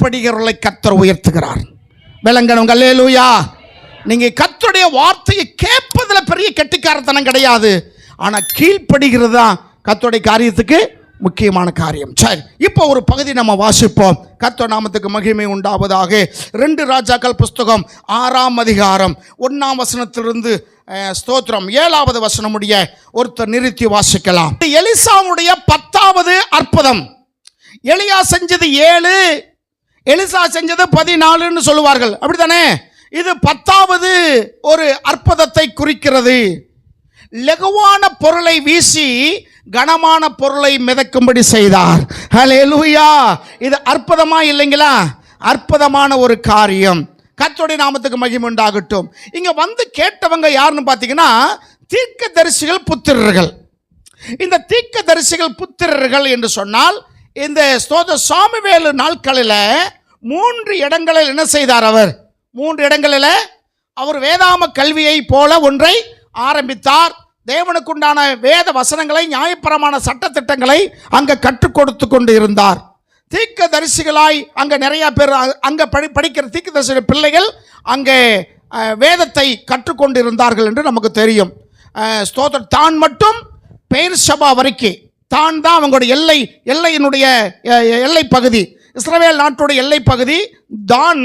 கீழ்ப்படுகிறவர்களை கர்த்தர் உயர்த்துகிறார். விளங்கணும். அல்லேலூயா. நீங்க கர்த்தருடைய வார்த்தையை கேட்பதில் பெரிய கெட்டிக்காரத்தனம் கிடையாது, ஆனா கீழ்ப்படுகிறது தான் கர்த்தருடைய காரியத்துக்கு முக்கியமான காரியம். சரி, இப்போ ஒரு பகுதி நம்ம வாசிப்போம். கர்த்தர் நாமத்துக்கு மகிமை உண்டாவதாக. 2 ராஜாக்கள் புஸ்தகம் 6ஆம் அதிகாரம் 1ஆம் வசனத்திலிருந்து ஸ்தோத்திரம் 7வது வசனம் முடிய ஒருத்தர் நிறுத்தி வாசிக்கலாம். எலிசாவுடைய 10வது அற்புதம். எலியா செஞ்சது 7, எலிசா செஞ்சது 14ன்னு சொல்லுவார்கள், அப்படித்தானே? இது 10வது ஒரு அற்புதத்தை குறிக்கிறது. லகுவான பொருளை வீசி கனமான பொருளை மிதக்கும்படி செய்தார். ஹல்லேலூயா. இது அற்புதமா இல்லைங்களா? அற்புதமான ஒரு காரியம். கர்த்தருடைய நாமத்துக்கு மகிமை உண்டாகட்டும். இங்க வந்து கேட்டவங்க யாருன்னு பார்த்தீங்கன்னா தீர்க்கதரிசிகள் புத்திரர்கள். இந்த தீர்க்கதரிசிகள் புத்திரர்கள் என்று சொன்னால் இந்த சாமுவேல் நாட்களில் 3 இடங்களில் என்ன செய்தார்? அவர் 3 இடங்களில் அவர் வேதாம கல்வியை போல ஒன்றை ஆரம்பித்தார். தேவனுக்குண்டான வேத வசனங்களை, நியாயப்பிரமாண சட்டத்திட்டங்களை அங்கே கற்றுக் கொடுத்து கொண்டு இருந்தார். தீர்க்கதரிசிகளாய் அங்கே நிறைய பேர் அங்கே படிக்கிற தீர்க்கதரிசி பிள்ளைகள் அங்கே வேதத்தை கற்றுக்கொண்டு இருந்தார்கள் என்று நமக்கு தெரியும். தான் மட்டும் பெயர்சபா வரைக்கும், தான் தான் அவங்களுடைய எல்லையினுடைய எல்லை பகுதி, இஸ்ரவேல் நாட்டுடைய எல்லை பகுதி தான்.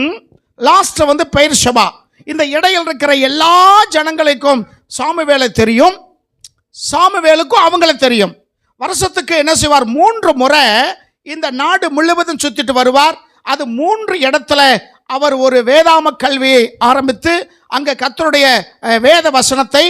லாஸ்ட் வந்து பெயர்சபா. இந்த இடையில் இருக்கிற எல்லா ஜனங்களுக்கும் சாமுவேலை தெரியும், சாமுவேலுக்கும் அவங்கள தெரியும். வருஷத்துக்கு என்ன செய்வார்? 3 முறை இந்த நாடு முழுவதும் சுத்திட்டு வருவார். அது 3 இடத்துல அவர் ஒரு வேதாம கல்வியை ஆரம்பித்து அங்கே கர்த்தருடைய வேத வசனத்தை,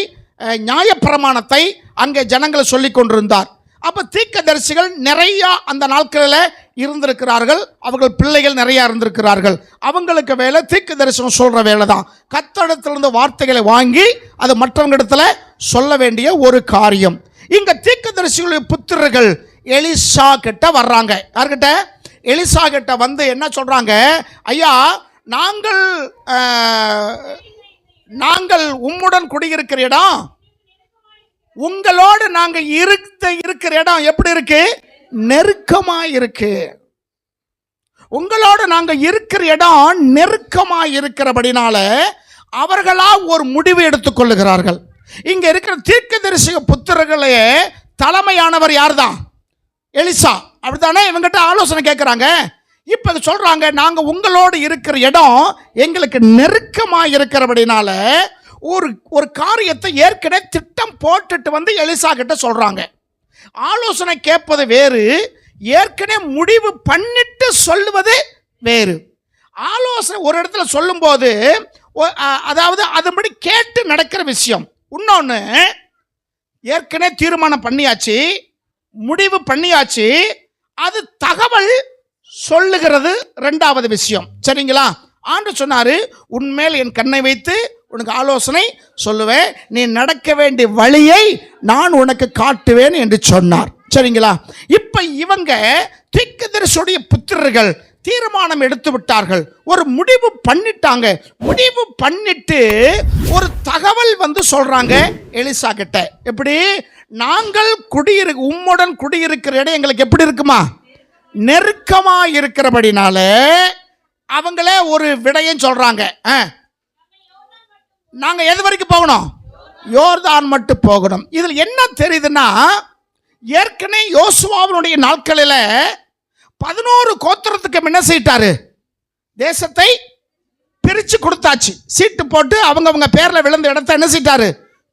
நியாயப்பிரமாணத்தை அங்கே ஜனங்களை சொல்லி கொண்டிருந்தார். அப்போ தீர்க்கதரிசிகள் நிறைய அந்த நாட்களில் இருந்திருக்கிறார்கள். அவர்கள் பிள்ளைகள் நிறையா இருந்திருக்கிறார்கள். அவங்களுக்கு வேலை தீர்க்க தரிசனம் சொல்கிற வேலை தான். கர்த்தரிடத்திலிருந்து வார்த்தைகளை வாங்கி அது மற்றவங்க இடத்துல சொல்ல வேண்டிய ஒரு காரியம். இங்கே தீர்க்கதரிசிகளுடைய புத்திரர்கள் எலிசா கிட்ட வர்றாங்க. யார்கிட்ட? எலிசா கிட்ட வந்து என்ன சொல்கிறாங்க? ஐயா, நாங்கள் உம்முடன் குடியிருக்கிற இடம், உங்களோடு நாங்கள் இருக்கிற இடம் எப்படி இருக்கு? நெருக்கமாக இருக்கு. உங்களோடு நாங்கள் இருக்கிற இடம் நெருக்கமாக இருக்கிறபடினால அவர்களா ஒரு முடிவு எடுத்துக்கொள்ளுகிறார்கள். இங்க இருக்கிற தீர்க்கதரிசி புத்திரர்களே தலைமையானவர் யார் தான்? எலிசா, அப்படித்தானே? இவங்கிட்ட ஆலோசனை கேட்குறாங்க. இப்போ சொல்றாங்க, நாங்கள் உங்களோடு இருக்கிற இடம் எங்களுக்கு நெருக்கமாக இருக்கிறபடினால ஒரு காரியத்தை ஏற்கனவே திட்டம் போட்டுட்டு வந்து எலிசா கிட்ட சொல்றாங்க. ஆலோசனை கேட்பது வேறு, ஏற்கனவே முடிவு பண்ணிட்டு சொல்லுவது வேறு. ஆலோசனை ஒரு இடத்துல சொல்லும்போது அதாவது அதுபடி கேட்டு நடக்கிற விஷயம். இன்னொன்று, ஏற்கனவே தீர்மானம் பண்ணியாச்சு, முடிவு பண்ணியாச்சு, அது தகவல் சொல்லுகிறது 2வது விஷயம். சரிங்களா? ஆண்டு சொன்னாரு, உன்மேல் என் கண்ணை வைத்து உனக்கு ஆலோசனை சொல்லுவேன், நீ நடக்க வேண்டிய வழியை நான் உனக்கு காட்டுவேன் என்று சொன்னார். சரிங்களா? இப்ப இவங்க தீர்க்கதரிசியுடைய புத்திரர்கள் தீர்மானம் எடுத்து விட்டார்கள், ஒரு முடிவு பண்ணிட்டாங்க. முடிவு பண்ணிட்டு ஒரு தகவல் வந்து சொல்றாங்க எலிசா கிட்ட. எப்படி? நாங்கள் உம்முடன் குடியிருக்கிற இடம் எங்களுக்கு எப்படி இருக்குமா? நெருக்கமா இருக்கிறபடினால அவங்களே ஒரு விடயம் சொல்றாங்க. நாங்க எது வரைக்கும் போகணும்? யோர்தான் மட்டும் போகணும். இதில் என்ன தெரியுதுன்னா, ஏற்கனவே யோசுவாவினுடைய நாட்களில் 11 கோத்திரத்துக்கு என்ன செய்யிட்டாரு? தேசத்தை பிரித்து கொடுத்தாச்சு. சீட்டு போட்டு அவங்க பேரில் விழுந்த இடத்தை என்ன செய்யிட்டாரு?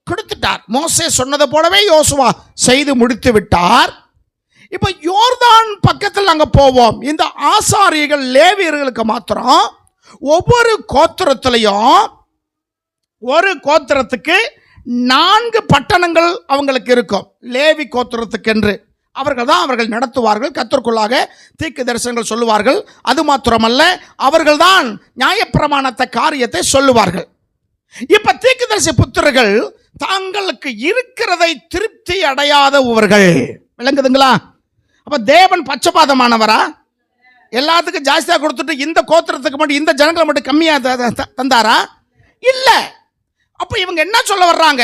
கொடுத்துட்டார். மோசே சொன்னதை போலவே யோசுவா செய்து முடித்து விட்டார். இப்போ யோர்தான் பக்கத்தில் நாங்கள் போவோம். இந்த ஆசாரியர்கள் லேவியர்களுக்கு மாத்திரம் ஒவ்வொரு கோத்திரத்திலையும் ஒரு கோத்திரத்துக்கு 4 பட்டணங்கள் அவங்களுக்கு இருக்கும். லேவி கோத்திரத்துக்கு என்று அவர்கள் நடத்துவார்கள். கர்த்தருக்குள்ளாக தீர்க்க தரிசனங்கள் சொல்லுவார்கள். அது மாத்திரமல்ல, அவர்கள் தான் நியாயப்பிரமாணத்தை காரியத்தை சொல்லுவார்கள். இப்ப தீர்க்கதரிசி புத்திரர்கள் தாங்களுக்கு இருக்கிறதை திருப்தி அடையாதவர்கள். விளங்குதுங்களா? அப்ப தேவன் பட்சபாதமானவரா? எல்லாத்துக்கும் ஜாஸ்தியாக கொடுத்துட்டு இந்த கோத்திரத்துக்கு மட்டும், இந்த ஜனங்களை மட்டும் கம்மியாக தந்தாரா? இல்லை. அப்போ இவங்க என்ன சொல்ல வர்றாங்க?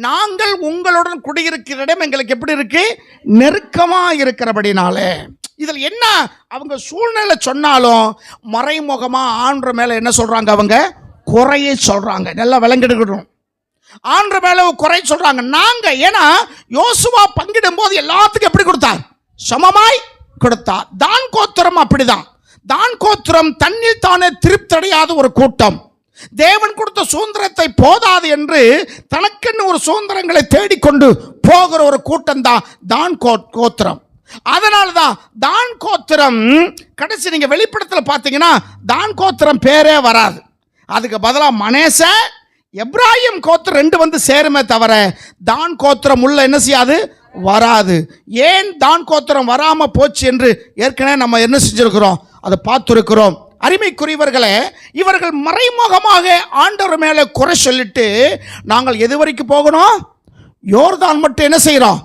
நாங்கள் உங்களுடன் குடியிருக்கிற இடம் எங்களுக்கு எப்படி இருக்கு? நெருக்கமாக இருக்கிறபடினாலே. இதில் என்ன, அவங்க சூழ்நிலை சொன்னாலும் மறைமுகமா ஆண்டவர் மேல என்ன சொல்றாங்க, அவங்க குறையை சொல்றாங்க. நல்லா விளங்கிடுக்கணும். ஆண்டவர் மேல குறை சொல்றாங்க. நாங்க ஏன்னா யோசுவா பங்கிடும் போது எல்லாத்துக்கும் எப்படி கொடுத்தார், சமமாய் கொடுத்தார். தான் கோத்திரம் அப்படிதான். தான் கோத்திரம் தன்னில் தானே திருப்தடையாத ஒரு கூட்டம். தேவன் கொடுத்த சுதந்திரத்தை போதாது என்று தனக்கென்னு ஒரு சுதந்திரங்களை தேடிக்கொண்டு போகிற ஒரு கூட்டம் தான் கோத்திரம். அதனால தான் தான் கோத்திரம் கடைசி நீங்க வெளிப்படத்தில் பார்த்தீங்கன்னா தான் கோத்திரம் பேரே வராது. அதுக்கு பதிலாக மனேச எப்ராஹிம் கோத்திரம் 2 வந்து சேருமே தவிர தான் கோத்திரம் உள்ள என்ன செய்யாது, வராது. ஏன் தான் கோத்திரம் வராம போச்சு என்று ஏற்கனவே நம்ம என்ன செஞ்சிருக்கிறோம், அதை பார்த்துருக்கிறோம். அருமைக்குரியவர்களே, இவர்கள் மறைமுகமாக ஆண்டவர் மேலே குறை சொல்லிட்டு நாங்கள் எது வரைக்கும் போகணும், யோர்தான் மட்டும் என்ன செய்கிறோம்,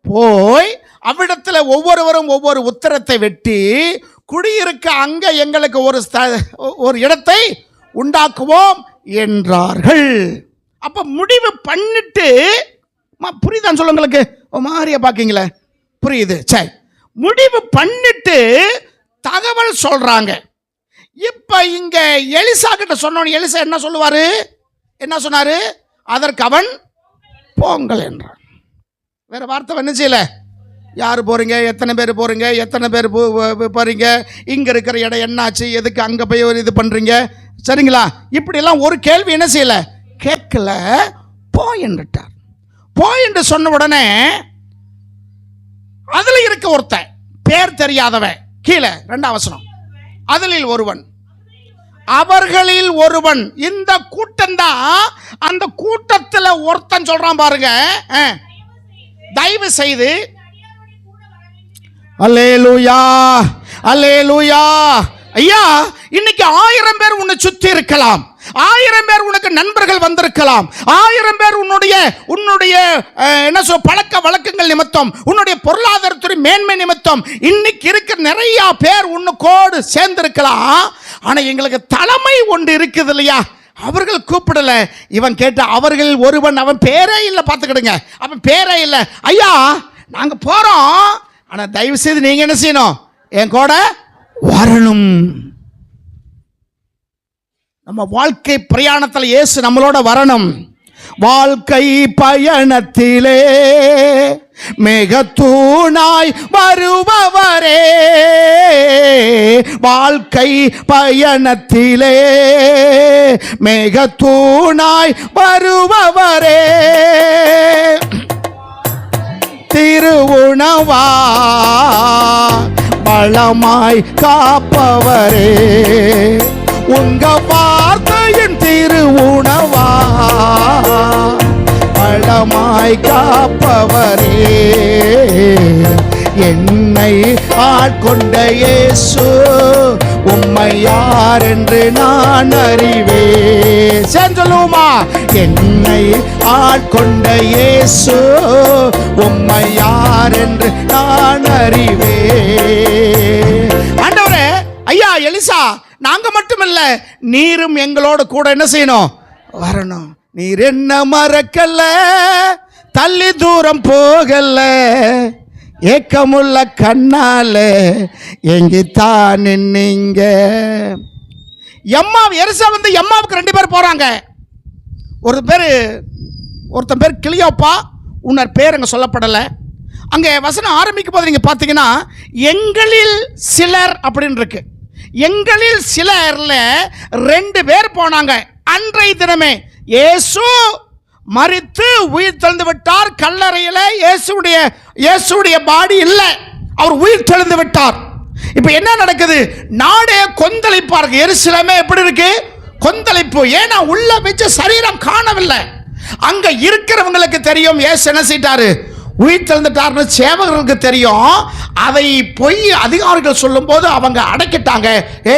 போய் அவ்விடத்தில் ஒவ்வொருவரும் ஒவ்வொரு உத்தரத்தை வெட்டி குடியிருக்க அங்க எங்களுக்கு ஒரு இடத்தை உண்டாக்குவோம் என்றார்கள். அப்ப முடிவு பண்ணிட்டு, புரியுதான் சொல்ல உங்களுக்கு, மாறிய பாக்கீங்களே, புரியுது, சரி. முடிவு பண்ணிட்டு தகவல் சொல்றாங்க. இப்ப இங்க எலிசா கிட்ட சொன்னோம். எலிசா என்ன சொல்லுவாரு, என்ன சொன்னாரு, அதற்கு அவன் போங்கள் என்றான். வேற வார்த்தை என்ன செய்யல. யார் போறீங்க, எத்தனை பேர் போறீங்க, எத்தனை பேர் போறீங்க, இங்க இருக்கிற இடம் என்னாச்சு, எதுக்கு அங்க போய் ஒரு இது பண்றீங்க, சரிங்களா, இப்படி எல்லாம் ஒரு கேள்வி என்ன செய்யல, கேட்கல. போய் என்றார். போய் என்று சொன்ன உடனே அதுல இருக்க ஒருத்தன் பேர் தெரியாதவன், கீழே 2ஆம் வசனம், அதில் ஒருவன், அவர்களில் ஒருவன். இந்த கூட்டம் தான். அந்த கூட்டத்தில் ஒருத்தன் சொல்றான் பாருங்க, தயவு செய்து அல்லேலூயா அல்லேலூயா. ஐயா, இன்னைக்கு 1000 பேர் உன்னை சுத்தி இருக்கலாம், 1000 பேர் உனக்கு நண்பர்கள் வந்திருக்கலாம், 1000 பேர் உன்னுடைய என்ன சொல் பழக்க வழக்கங்கள் நிமித்தம், உன்னுடைய பொருளாதாரத்துறை மேன்மை நிமித்தம் இன்னைக்கு இருக்க நிறைய பேர் உன்னுக்கோடு சேர்ந்திருக்கலாம். ஆனா எங்களுக்கு தலைமை ஒன்று இருக்குது இல்லையா, அவர்கள் கூப்பிடல. இவன் கேட்ட அவர்கள் ஒருவன், அவன் பேரே இல்லை, பார்த்துக்கிடுங்க, அவன் பேரே இல்லை. ஐயா நாங்க போறோம், ஆனா தயவு செய்து நீங்க என்ன செய்யணும், என் கூட வரணும். நம்ம வாழ்க்கை பிரயாணத்தில் இயேசு நம்மளோட வரணும். வாழ்க்கை பயணத்திலே மேகத்தூணாய் வருபவரே, வாழ்க்கை பயணத்திலே மேகத்தூணாய் வருபவரே, திருவுணவா பலமாய் காப்பவரே, உங்க வார்த்தையின் திருவுணவா பலமாய் காப்பவரே, என்னை ஆட்கொண்ட இயேசு உம்மை யார் என்று நான் அறிவேன். சொல்லுமா, என்னை ஆட்கொண்ட இயேசு உம்மை யார் என்று நான் அறிவேன். ஆண்டவரே, ஐயா எலிசா, நாங்க மட்டும் இல்ல, நீரும் எங்களோட கூட என்ன செய்யணும், வரணும். நீர் என்ன மறக்கல, தள்ளி தூரம் போகல, ஏக்கமுள்ள கண்ணால எங்கித்தான் நின்னீங்க. எம்மா எரிசா வந்து எம்மாவுக்கு 2 பேர் போறாங்க. ஒருத்தன் பேர் கிளியோப்பா, உன்னர் பேர் அங்கே சொல்லப்படலை. அங்கே வசனம் ஆரம்பிக்கும் போது நீங்கள் பார்த்தீங்கன்னா எங்களில் சிலர் அப்படின்னு இருக்கு. எங்களில் சிலர்ல 2 பேர் போனாங்க. அன்றைய தினமே இயேசு மரித்து உயிர் தெழுந்து விட்டார். கல்லறையில் இயேசுடைய பாடி இல்லை, அவர் உயிர் தெழுந்து விட்டார். இப்போ என்ன நடக்குது? நாடே கொந்தளிப்பார்கள். எருசலேமே எப்படி இருக்கு? கொந்தளிப்பு. ஏன்னா உள்ள வச்ச சரீரம் காணவில்லை. அங்க இருக்கிறவங்களுக்கு தெரியும் இயேசு என்ன செய்தாரு, உயிர் தெழுந்துட்டார்னு சேவகர்களுக்கு தெரியும். அதை பொய் அதிகாரிகள் சொல்லும் போது அவங்க அடக்கிட்டாங்க.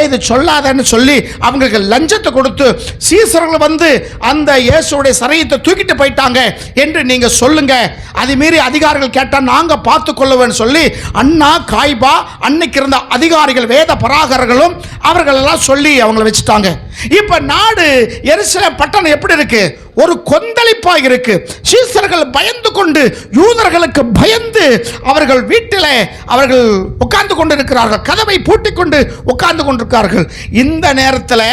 இது சொல்லாதன்னு சொல்லி அவங்களுக்கு லஞ்சத்தை கொடுத்து சீசர்கள் வந்து அந்த இயேசுடைய சரீரத்தை தூக்கிட்டு போயிட்டாங்க என்று நீங்க சொல்லுங்க. அது மீறி அதிகாரிகள் கேட்டா நாங்க பார்த்து கொள்ளுவேன்னு சொல்லி அண்ணா காய்பா அன்னைக்கு இருந்த அதிகாரிகள் வேத பராகர்களும் அவர்கள் எல்லாம் சொல்லி அவங்களை வச்சுட்டாங்க. இப்ப நாடு எருசலேம் பட்டணம் எப்படி இருக்கு? ஒரு கொந்தளிப்பா இருக்கு. சீசர்கள் பயந்து கொண்டு, யூதர்களுக்கு பயந்து அவர்கள் வீட்டில் அவர்கள் உட்கார்ந்து கொண்டிருக்கிறார்கள், கதவை பூட்டிக் கொண்டு உட்கார்ந்து கொண்டிருக்கிறார்கள். இந்த நேரத்தில்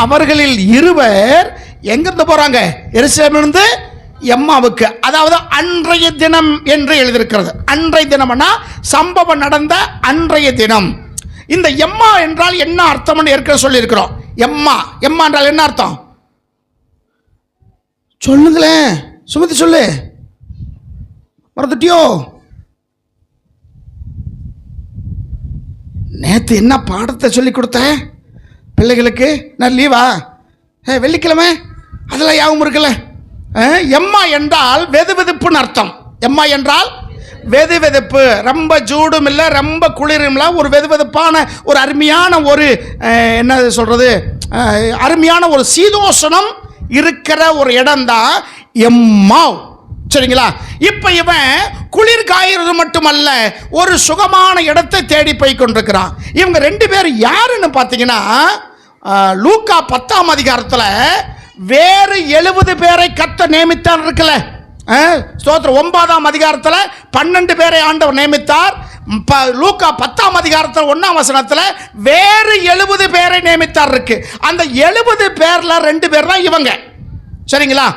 அவர்களில் இருவர் எங்கிருந்து போறாங்க? எருசலேமிலிருந்து எம்மாவுக்கு, அதாவது அன்றைய தினம் என்று எழுதியிருக்கிறது. அன்றைய தினம்னா சம்பவம் நடந்த அன்றைய தினம். இந்த எம்மா என்றால் என்ன அர்த்தம்னு ஏற்கனவே சொல்லி இருக்கிறோம். எம்மா எம்மா என்றால் என்ன அர்த்தம்? சொல்லுங்களேன், சுமதி சொல்லு. மறந்துட்டியோ? நேற்று என்ன பாடத்தை சொல்லி கொடுத்த பிள்ளைகளுக்கு? நான் லீவா? வெள்ளிக்கிழமை அதெல்லாம் யாவும் இருக்குல்ல. எம்மா என்றால் வெது வெதுப்புன்னு அர்த்தம். எம்மா என்றால் வெது வெதுப்பு, ரொம்ப ஜூடும் இல்லை ரொம்ப குளிரும் இல்லை, ஒரு வெது வெதுப்பான ஒரு அருமையான ஒரு என்ன சொல்கிறது, அருமையான ஒரு சீதோஷணம் இருக்கிற ஒரு இடம் தான் எம்மா. சரிங்களா? இப்போ இவன் குளிர் காய்கிறது மட்டுமல்ல, ஒரு சுகமான இடத்தை தேடி போய் கொண்டிருக்கிறான். இவங்க ரெண்டு பேர் யாருன்னு பார்த்தீங்கன்னா, லூக்கா 10ஆம் அதிகாரத்தில் வேறு 70 பேரை கர்த்தர் நியமித்தார் இருக்குல்ல. ஸ்தோத்திரம். 9ஆம் அதிகாரத்தில் 12 பேரை ஆண்டவர் நியமித்தார். லூக்கா 10ஆம் அதிகாரத்தில் 1ஆம் வசனத்தில் வேறு 70 பேரை நியமித்தார் இருக்கு. அந்த 70 பேர்ல 2 பேர் தான் இவங்க. சரிங்களா?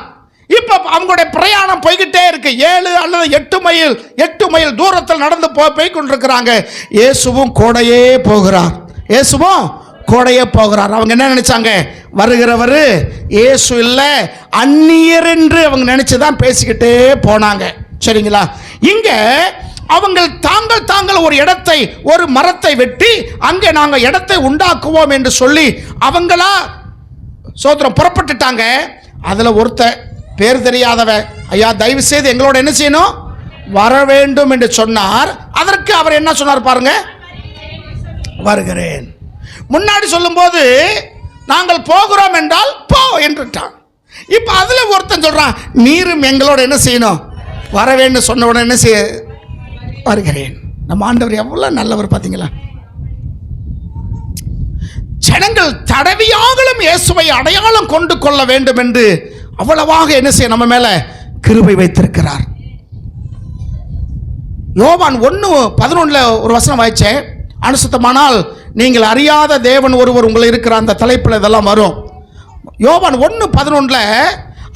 இப்ப அவங்களுடைய பிரயாணம் போய்கிட்டே இருக்கு. 7 அல்லது 8 மைல் தூரத்தில் நடந்து போய் கொண்டிருக்கிறாங்க. இயேசுவும் கூடையே போகிறார். இயேசுவும் கூடையே போகிறார். அவங்க என்ன நினைச்சாங்க? வருகிறவர் இயேசு இல்லை, அந்நியர் என்று அவங்க நினைச்சுதான் பேசிக்கிட்டே போனாங்க. சரிங்களா? இங்க அவங்க தாங்கள் ஒரு இடத்தை, ஒரு மரத்தை வெட்டி அங்கே நாங்கள் இடத்தை உண்டாக்குவோம் என்று சொல்லி அவங்களா சோத்திரம் புறப்பட்டுட்டாங்க. அதுல ஒருத்தர் பேர் தெரியாதவ, ஐயா தயவு செய்து எங்களோட என்ன செய்யணும், வர வேண்டும் என்று சொன்னார். அதற்கு அவர் என்ன சொன்னார் பாருங்க, வருகிறேன். முன்னாடி சொல்லும்போது நாங்கள் போகிறோம் என்றால் போ என்றுட்டான். இப்ப அதுல ஒருத்தன் சொல்றான், நீரும் எங்களோட என்ன செய்யணும், வர வேண்டும் சொன்ன உடனே என்ன செய்ய, வருகிறேன். நம்ம ஆண்டவர் எவ்வளவு நல்லவர் பாத்தீங்களா. ஜனங்கள் தடவியாகலும் இயேசுவை அடையாளம் கொண்டு கொள்ள வேண்டும் என்று அவ்வளவாக என்ன செய்ய நம்ம மேல கிருபை வைத்திருக்கிறார். யோவான் 1:11 ஒரு வசனம் வாய்ச்சேன். அனுசுத்தமானால் நீங்கள் அறியாத தேவன் ஒருவர் உங்களை இருக்கிற அந்த தலைப்பில் இதெல்லாம் வரும். யோவான் 1:11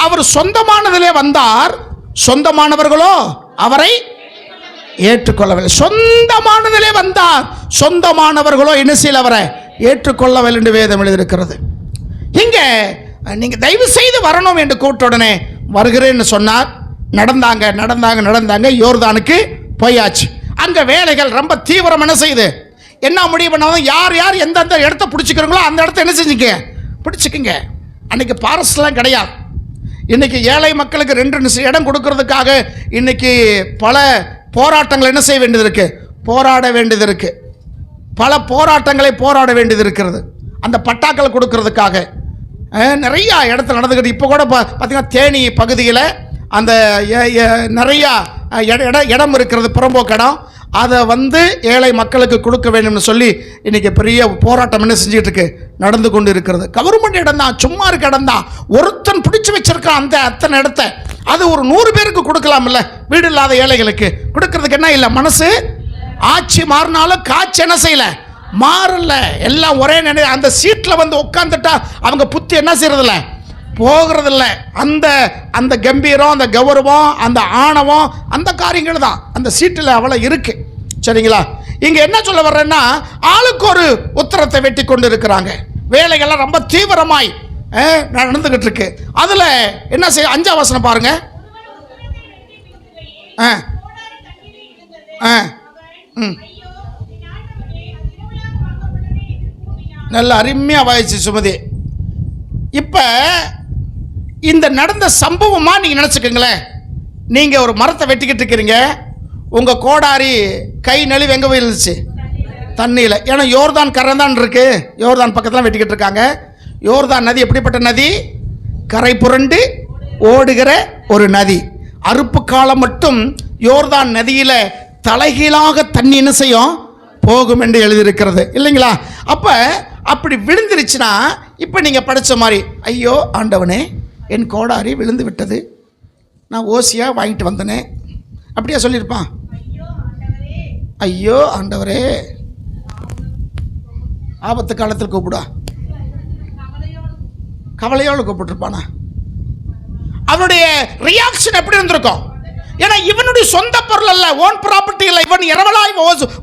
அவர் சொந்தமானதிலே வந்தார், சொந்தமானவர்களோ அவரை ஏற்றுக்கொள்ளவில்லை. சொந்தமானதிலே வந்தார், சொந்தமானவர்களோ என்ன செய்யல, அவரை ஏற்றுக்கொள்ளவில்லை என்று வேதம் எழுதியிருக்கிறது. இங்க நீங்க தயவு செய்து வரணும் என்று கூப்பிட்ட உடனே வருகிறேன்னு சொன்னார். நடந்தாங்க யோர்தானுக்கு போயாச்சு. அங்க வேலைகள் ரொம்ப தீவிரம். என்ன செய்யுது, என்ன முடிவு பண்ணாலும் யார் யார் எந்தெந்த இடத்த பிடிச்சிக்கிறீங்களோ அந்த இடத்த என்ன செஞ்சுக்க, பிடிச்சிக்குங்க. அன்னைக்கு பாரஸ்லாம் கிடையாது. இன்னைக்கு ஏழை மக்களுக்கு 2 இடம் கொடுக்கறதுக்காக இன்னைக்கு பல போராட்டங்கள் என்ன செய்ய வேண்டியது இருக்கு, போராட வேண்டியது இருக்கு. பல போராட்டங்களை போராட வேண்டியது இருக்கிறது. அந்த பட்டாக்களை கொடுக்கறதுக்காக நிறைய இடத்துல நடந்துக்கிட்டு. இப்போ கூட பார்த்தீங்கன்னா தேனி பகுதியில் அந்த நிறையா இடம் இருக்கிறது, புறம்போக்கு இடம். அதை ஏழை மக்களுக்கு கொடுக்க வேண்டும்னு சொல்லி இன்னைக்கு பெரிய போராட்டம் என்ன செஞ்சுட்டு இருக்கு, நடந்து கொண்டு இருக்கிறது. கவர்மெண்ட் இடம் தான், சும்மா இருக்க இடம் தான். ஒருத்தன் பிடிச்சு வச்சிருக்கான் அந்த அத்தனை இடத்த. அது ஒரு 100 பேருக்கு கொடுக்கலாம் இல்ல, வீடு இல்லாத ஏழைகளுக்கு கொடுக்கறதுக்கு என்ன இல்லை, மனசு. ஆட்சி மாறினாலும் காட்சி என்ன செய்யல, மாறல. எல்லாம் ஒரே நிலை. அந்த சீட்ல உட்கார்ந்துட்டா அவங்க புத்தி என்ன செய்யறதில்ல, போகிறதில்ல. அந்த கம்பீரம், அந்த கௌரவம், அந்த ஆணவம், அந்த காரியங்கள் தான் அந்த சீட்டில் அவ்வளவு இருக்கு. சரிங்களா? இங்க என்ன சொல்ல வர்றேன்னா, ஆளுக்கு ஒரு உத்தரத்தை வெட்டி கொண்டு இருக்கிறாங்க. வேலைகள்லாம் ரொம்ப தீவிரமாய் நடந்துகிட்டு இருக்கு. அதுல என்ன செய்ய, 5ஆம் வசனம் பாருங்க. நல்ல அருமையா வாய்ச்சி சுமதி. இப்ப இந்த நடந்த சம்பவமா நீங்க நினைச்சுக்கீங்களேன். நீங்க ஒரு மரத்தை வெட்டிக்கிட்டு இருக்கிறீங்க, உங்க கோடாரி கை நழுவி எங்க போயிருந்துச்சு, தண்ணியில. ஏன்னா யோர்தான் கரை தான் இருக்கு, யோர்தான் பக்கத்துல வெட்டிக்கிட்டு இருக்காங்க. யோர்தான் நதி எப்படிப்பட்ட நதி, கரை புரண்டு ஓடுகிற ஒரு நதி. அறுப்பு காலம் மட்டும் யோர்தான் நதியில தலைகீழாக தண்ணி என்ன செய்யும், போகும் என்று எழுதியிருக்கிறது இல்லைங்களா? அப்ப அப்படி விழுந்துருச்சுன்னா இப்போ நீங்கள் படித்த மாதிரி, ஐயோ ஆண்டவனே என் கோடாரி விழுந்து விட்டது, நான் ஓசியாக வாங்கிட்டு வந்தனே, அப்படியா சொல்லியிருப்பான்? ஐயோ ஆண்டவரே, ஆபத்து காலத்தில் கூப்பிடா, கவலையோடு கூப்பிட்டுருப்பானா? அவனுடைய ரியாக்ஷன் எப்படி இருந்திருக்கும்? ஏன்னா இவனுடைய சொந்த பொருள் அல்ல, ஓன் ப்ராப்பர்ட்டி இல்லை. இவன் இரவலாய்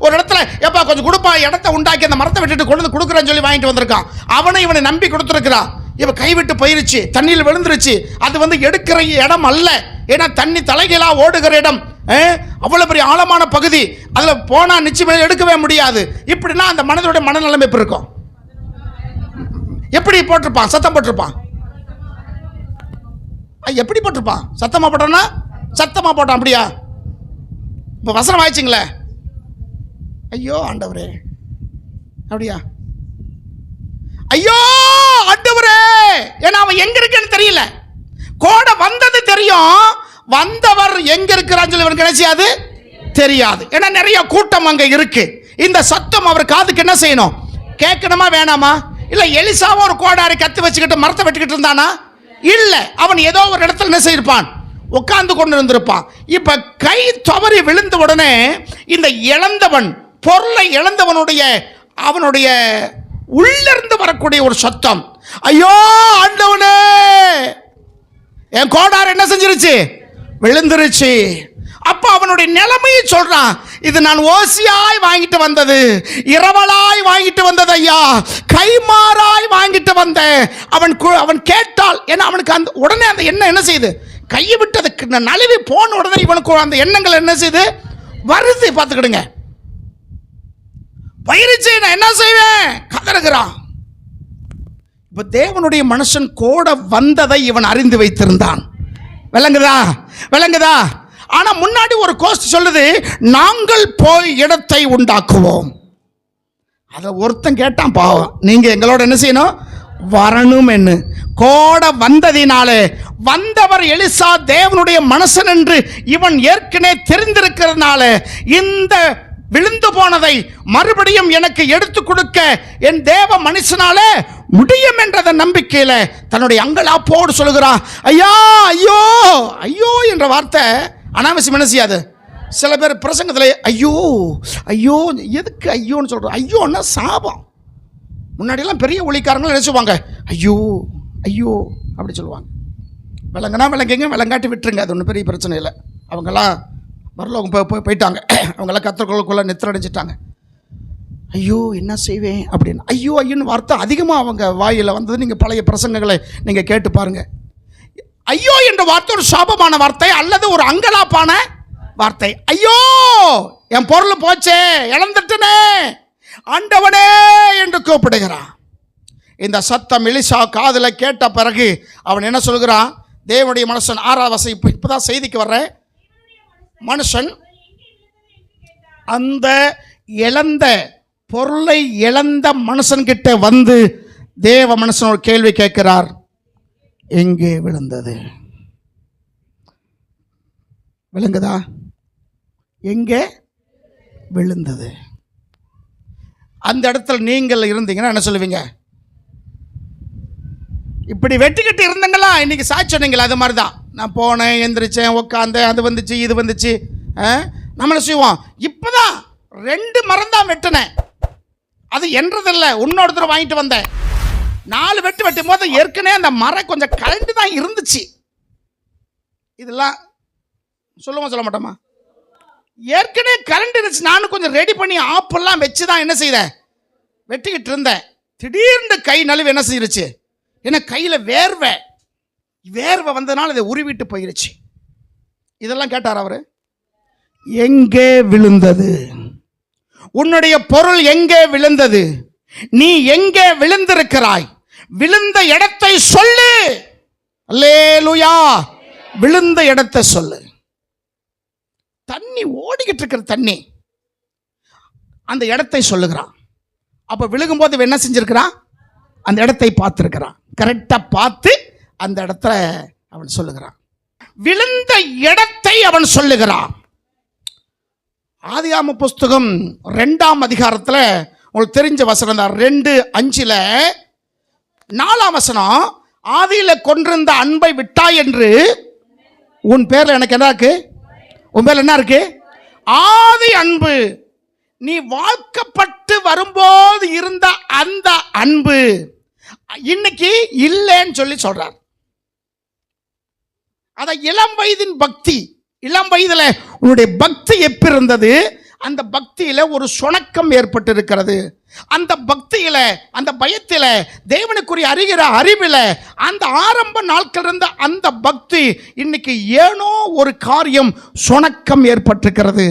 ஒரு இடத்துல எப்பா கொஞ்சம் கொடுப்பா, இடத்த உண்டாக்கி அந்த மரத்தை விட்டுட்டு கொண்டு வந்து கொடுக்குறேன்னு சொல்லி வாங்கிட்டு வந்திருக்கான். அவனை இவனை நம்பி கொடுத்துருக்கிறான். இவன் கைவிட்டு போயிருச்சு, தண்ணியில் விழுந்துருச்சு. அது எடுக்கிற இடம் அல்ல, ஏன்னா தண்ணி தலைகீழா ஓடுகிற இடம், அவ்வளோ பெரிய ஆழமான பகுதி. அதில் போனால் நிச்சயமாக எடுக்கவே முடியாது. இப்படின்னா அந்த மனதோட மனநிலைமை எப்படி இருக்கும்? எப்படி போட்டிருப்பான்? சத்தம் போட்டிருப்பான். எப்படி போட்டிருப்பான்? சத்தமாக போட்டான்னா சத்தமாக போட்டான். அப்படியா? இப்போ வசனம் ஆயிடுச்சுங்களே, ஐயோ ஆண்டவரே, அப்படியா? ஐயோ ஆண்டவரே, ஏன்னா அவன் எங்க இருக்குன்னு தெரியல. கோடை வந்தது தெரியும், வந்தவர் எங்க இருக்கிறான்னு சொல்லி அவனுக்கு நினைச்சாது தெரியாது. ஏன்னா நிறைய கூட்டம் அங்க இருக்கு. இந்த சத்தம் அவர் காதுக்கு என்ன செய்யணும்? கேட்கணுமா வேணாமா? இல்ல எலிசாவும் ஒரு கோடாரி கத்து வச்சுக்கிட்டு மரத்தை வெட்டிக்கிட்டு இருந்தானா? இல்ல, அவன் ஏதோ ஒரு இடத்துல என்ன செய்திருப்பான்? உட்கார்ந்து கொண்டு இருந்திருப்பான். இப்ப கை தவறி விழுந்த உடனே இந்த இழந்தவன், பொருளை இழந்தவனுடைய அவனுடைய உள்ளிருந்து வரக்கூடிய ஒரு சத்தம், ஐயோ ஆண்டவனே, என் கோடார் என்ன செஞ்சிருச்சு? விழுந்துருச்சு. அப்ப அவனுடைய நிலைமையை சொல்றான், இது நான் ஓசியாய் வாங்கிட்டு வந்தது, இரவலாய் வாங்கிட்டு வந்தது ஐயா, கைமாறாய் வாங்கிட்டு வந்தேன். அவன் கேட்டால், ஏன்னா அவனுக்கு அந்த உடனே அந்த எண்ணம் என்ன செய்யுது? கையை விட்டு அதுக்கு நழுவி போன உடனே இவனுக்கு அந்த எண்ணங்கள் என்ன செய்யுது? வருது. பார்த்துக்கிடுங்க, பயிரிச்சு நான் என்ன செய்வேன்? கதறுகிறான். இப்ப தேவனுடைய மனுஷன் கோட வந்ததை இவன் அறிந்து வைத்திருந்தான். விளங்குதா? விளங்குதா? ஆனா முன்னாடி ஒரு கோஸ்ட் சொல்லுது, நாங்கள் போய் இடத்தை உண்டாக்குவோம். அதை ஒருத்தன் கேட்டான், பாவம், நீங்க எங்களோட என்ன செய்யணும்? வரணும். என்ன கோட வந்ததினாலே, வந்தவர் எலிசா தேவனுடைய மனுஷன் என்று இவன் ஏற்கனவே தெரிந்திருக்கிறதுனால, இந்த விழுந்து போனதை மறுபடியும் எனக்கு எடுத்து கொடுக்க என் தேவ மனுஷனால முடியும் என்ற நம்பிக்கையில தன்னுடைய அங்கலாப்போடு சொல்லுகிறான், ஐயா ஐயோ ஐயோ என்ற வார்த்தை அனாவசியம். என்ன செய்யாது? சில பேர் பிரசங்கத்தில் ஐயோ ஐயோ, எதுக்கு ஐயோன்னு சொல்றோம்? ஐயோன்னா சாபம். முன்னாடியெல்லாம் பெரிய ஒளிக்காரங்களும் நினைச்சுவாங்க, ஐயோ ஐயோ அப்படி சொல்லுவாங்க. விளங்குனா விளங்குங்க, விளங்காட்டி விட்டுருங்க, அது ஒன்றும் பெரிய பிரச்சனை இல்லை. அவங்கெல்லாம் வரலவங்க போயிட்டாங்க, அவங்கெல்லாம் கத்தர்களுக்குள்ள நித்திரடைஞ்சிட்டாங்க. ஐயோ என்ன செய்வேன் அப்படின்னு ஐயோ ஐயோன்னு வார்த்தை அதிகமாக அவங்க வாயில் வந்தது. நீங்கள் பழைய பிரசங்கங்களை நீங்கள் கேட்டு பாருங்க. ஐயோ என்ற வார்த்தை ஒரு சாபமான வார்த்தை அல்லது ஒரு அங்கலாப்பான வார்த்தை. ஐயோ என் பொருள் போச்சே, இழந்துட்டனே, ஆண்டவனே என்று கூப்பிடுகிறான். இந்த சத்தம் எலிசா காதில் கேட்ட பிறகு அவன் என்ன சொல்கிறான்? தேவனுடைய மனுஷன் 6ஆவது வசனம், இப்பதான் செய்திக்கு வர்றேன். மனுஷன் அந்த இழந்த பொருளை இழந்த மனுஷன்கிட்ட வந்து தேவ மனுஷன் ஒரு கேள்வி கேட்கிறார், எங்கே விழுந்தது? விளங்குதா? எங்கே விழுந்தது? அந்த இடத்துல நீங்கள் இருந்தீங்கன்னா என்ன சொல்லுவீங்க? இப்படி வெட்டிக்கிட்டு இருந்தங்களா? இன்னைக்கு சாட்சி சொன்னீங்களா? அது மாதிரி தான். நான் போனேன், எந்திரிச்சேன், உட்காந்தேன், அது வந்துச்சு இது வந்துச்சு. நம்மளை செய்வோம். இப்போதான் 2 மரம் தான் வெட்டினேன், அது என்றதில்லை, இன்னொருத்தர் வாங்கிட்டு வந்தேன். 4 வெட்டும் போது ஏற்கனவே அந்த மரம் கொஞ்சம் கலண்டு தான் இருந்துச்சு. இதெல்லாம் சொல்லுவோம் சொல்ல மாட்டோமா? ஏற்கனவே கரண்ட் இருந்துச்சு, நானும் கொஞ்சம் ரெடி பண்ணி ஆப்பெல்லாம் வச்சு தான் என்ன செய்தேன், வெட்டிக்கிட்டு இருந்தேன். திடீர்னு கை நழுவு என்ன செய்யிருச்சு? ஏன்னா கையில் வேர்வை வந்ததுனால இதை உருவிட்டு போயிருச்சு. இதெல்லாம் கேட்டார் அவரு. எங்கே விழுந்தது? உன்னுடைய பொருள் எங்கே விழுந்தது? நீ எங்கே விழுந்திருக்கிறாய்? விழுந்த இடத்தை சொல்லு. அல்லேலூயா. விழுந்த இடத்தை சொல்லு. தண்ணி ஓடிக்கிட்டு இருக்கிற தண்ணி, அந்த இடத்தை சொல்லுகிறான். அப்ப விழுகும்போது என்ன செஞ்சிருக்கிறான்? அந்த இடத்தை பார்த்திருக்கிறான். கரெக்டா பார்த்து அந்த இடத்துல அவன் சொல்லுகிறான். விழுந்த இடத்தை அவன் சொல்லுகிறான். ஆதியாகம புஸ்தகம் 2ஆம் அதிகாரத்தில் உங்களுக்கு தெரிஞ்ச வசனம் தான். 2:5 4ஆம் வசனம், ஆதியில கொண்டிருந்த அன்பை விட்டாய் என்று உன் பேர்ல எனக்கு என்ன இருக்கு? உன் பேர்ல என்ன இருக்கு? ஆதி அன்பு. நீ வாழ்க்கப்பட்டு வரும்போது இருந்த அந்த அன்பு இன்னைக்கு இல்லைன்னு சொல்லி சொல்றார். அத இளம் வயதின் பக்தி. இளம் வயதுல உன்னுடைய பக்தி எப்படி இருந்தது? அந்த பக்தியில ஒரு சுணக்கம் ஏற்பட்டு இருக்கிறது. அந்த பக்தியில, அந்த பயத்தில, தேவனுக்குரிய அறிகிற அறிவில், அந்த ஆரம்ப நாட்கள் இருந்த அந்த பக்தி இன்னைக்கு ஏனோ ஒரு காரியம் சுணக்கம் ஏற்பட்டிருக்கிறது.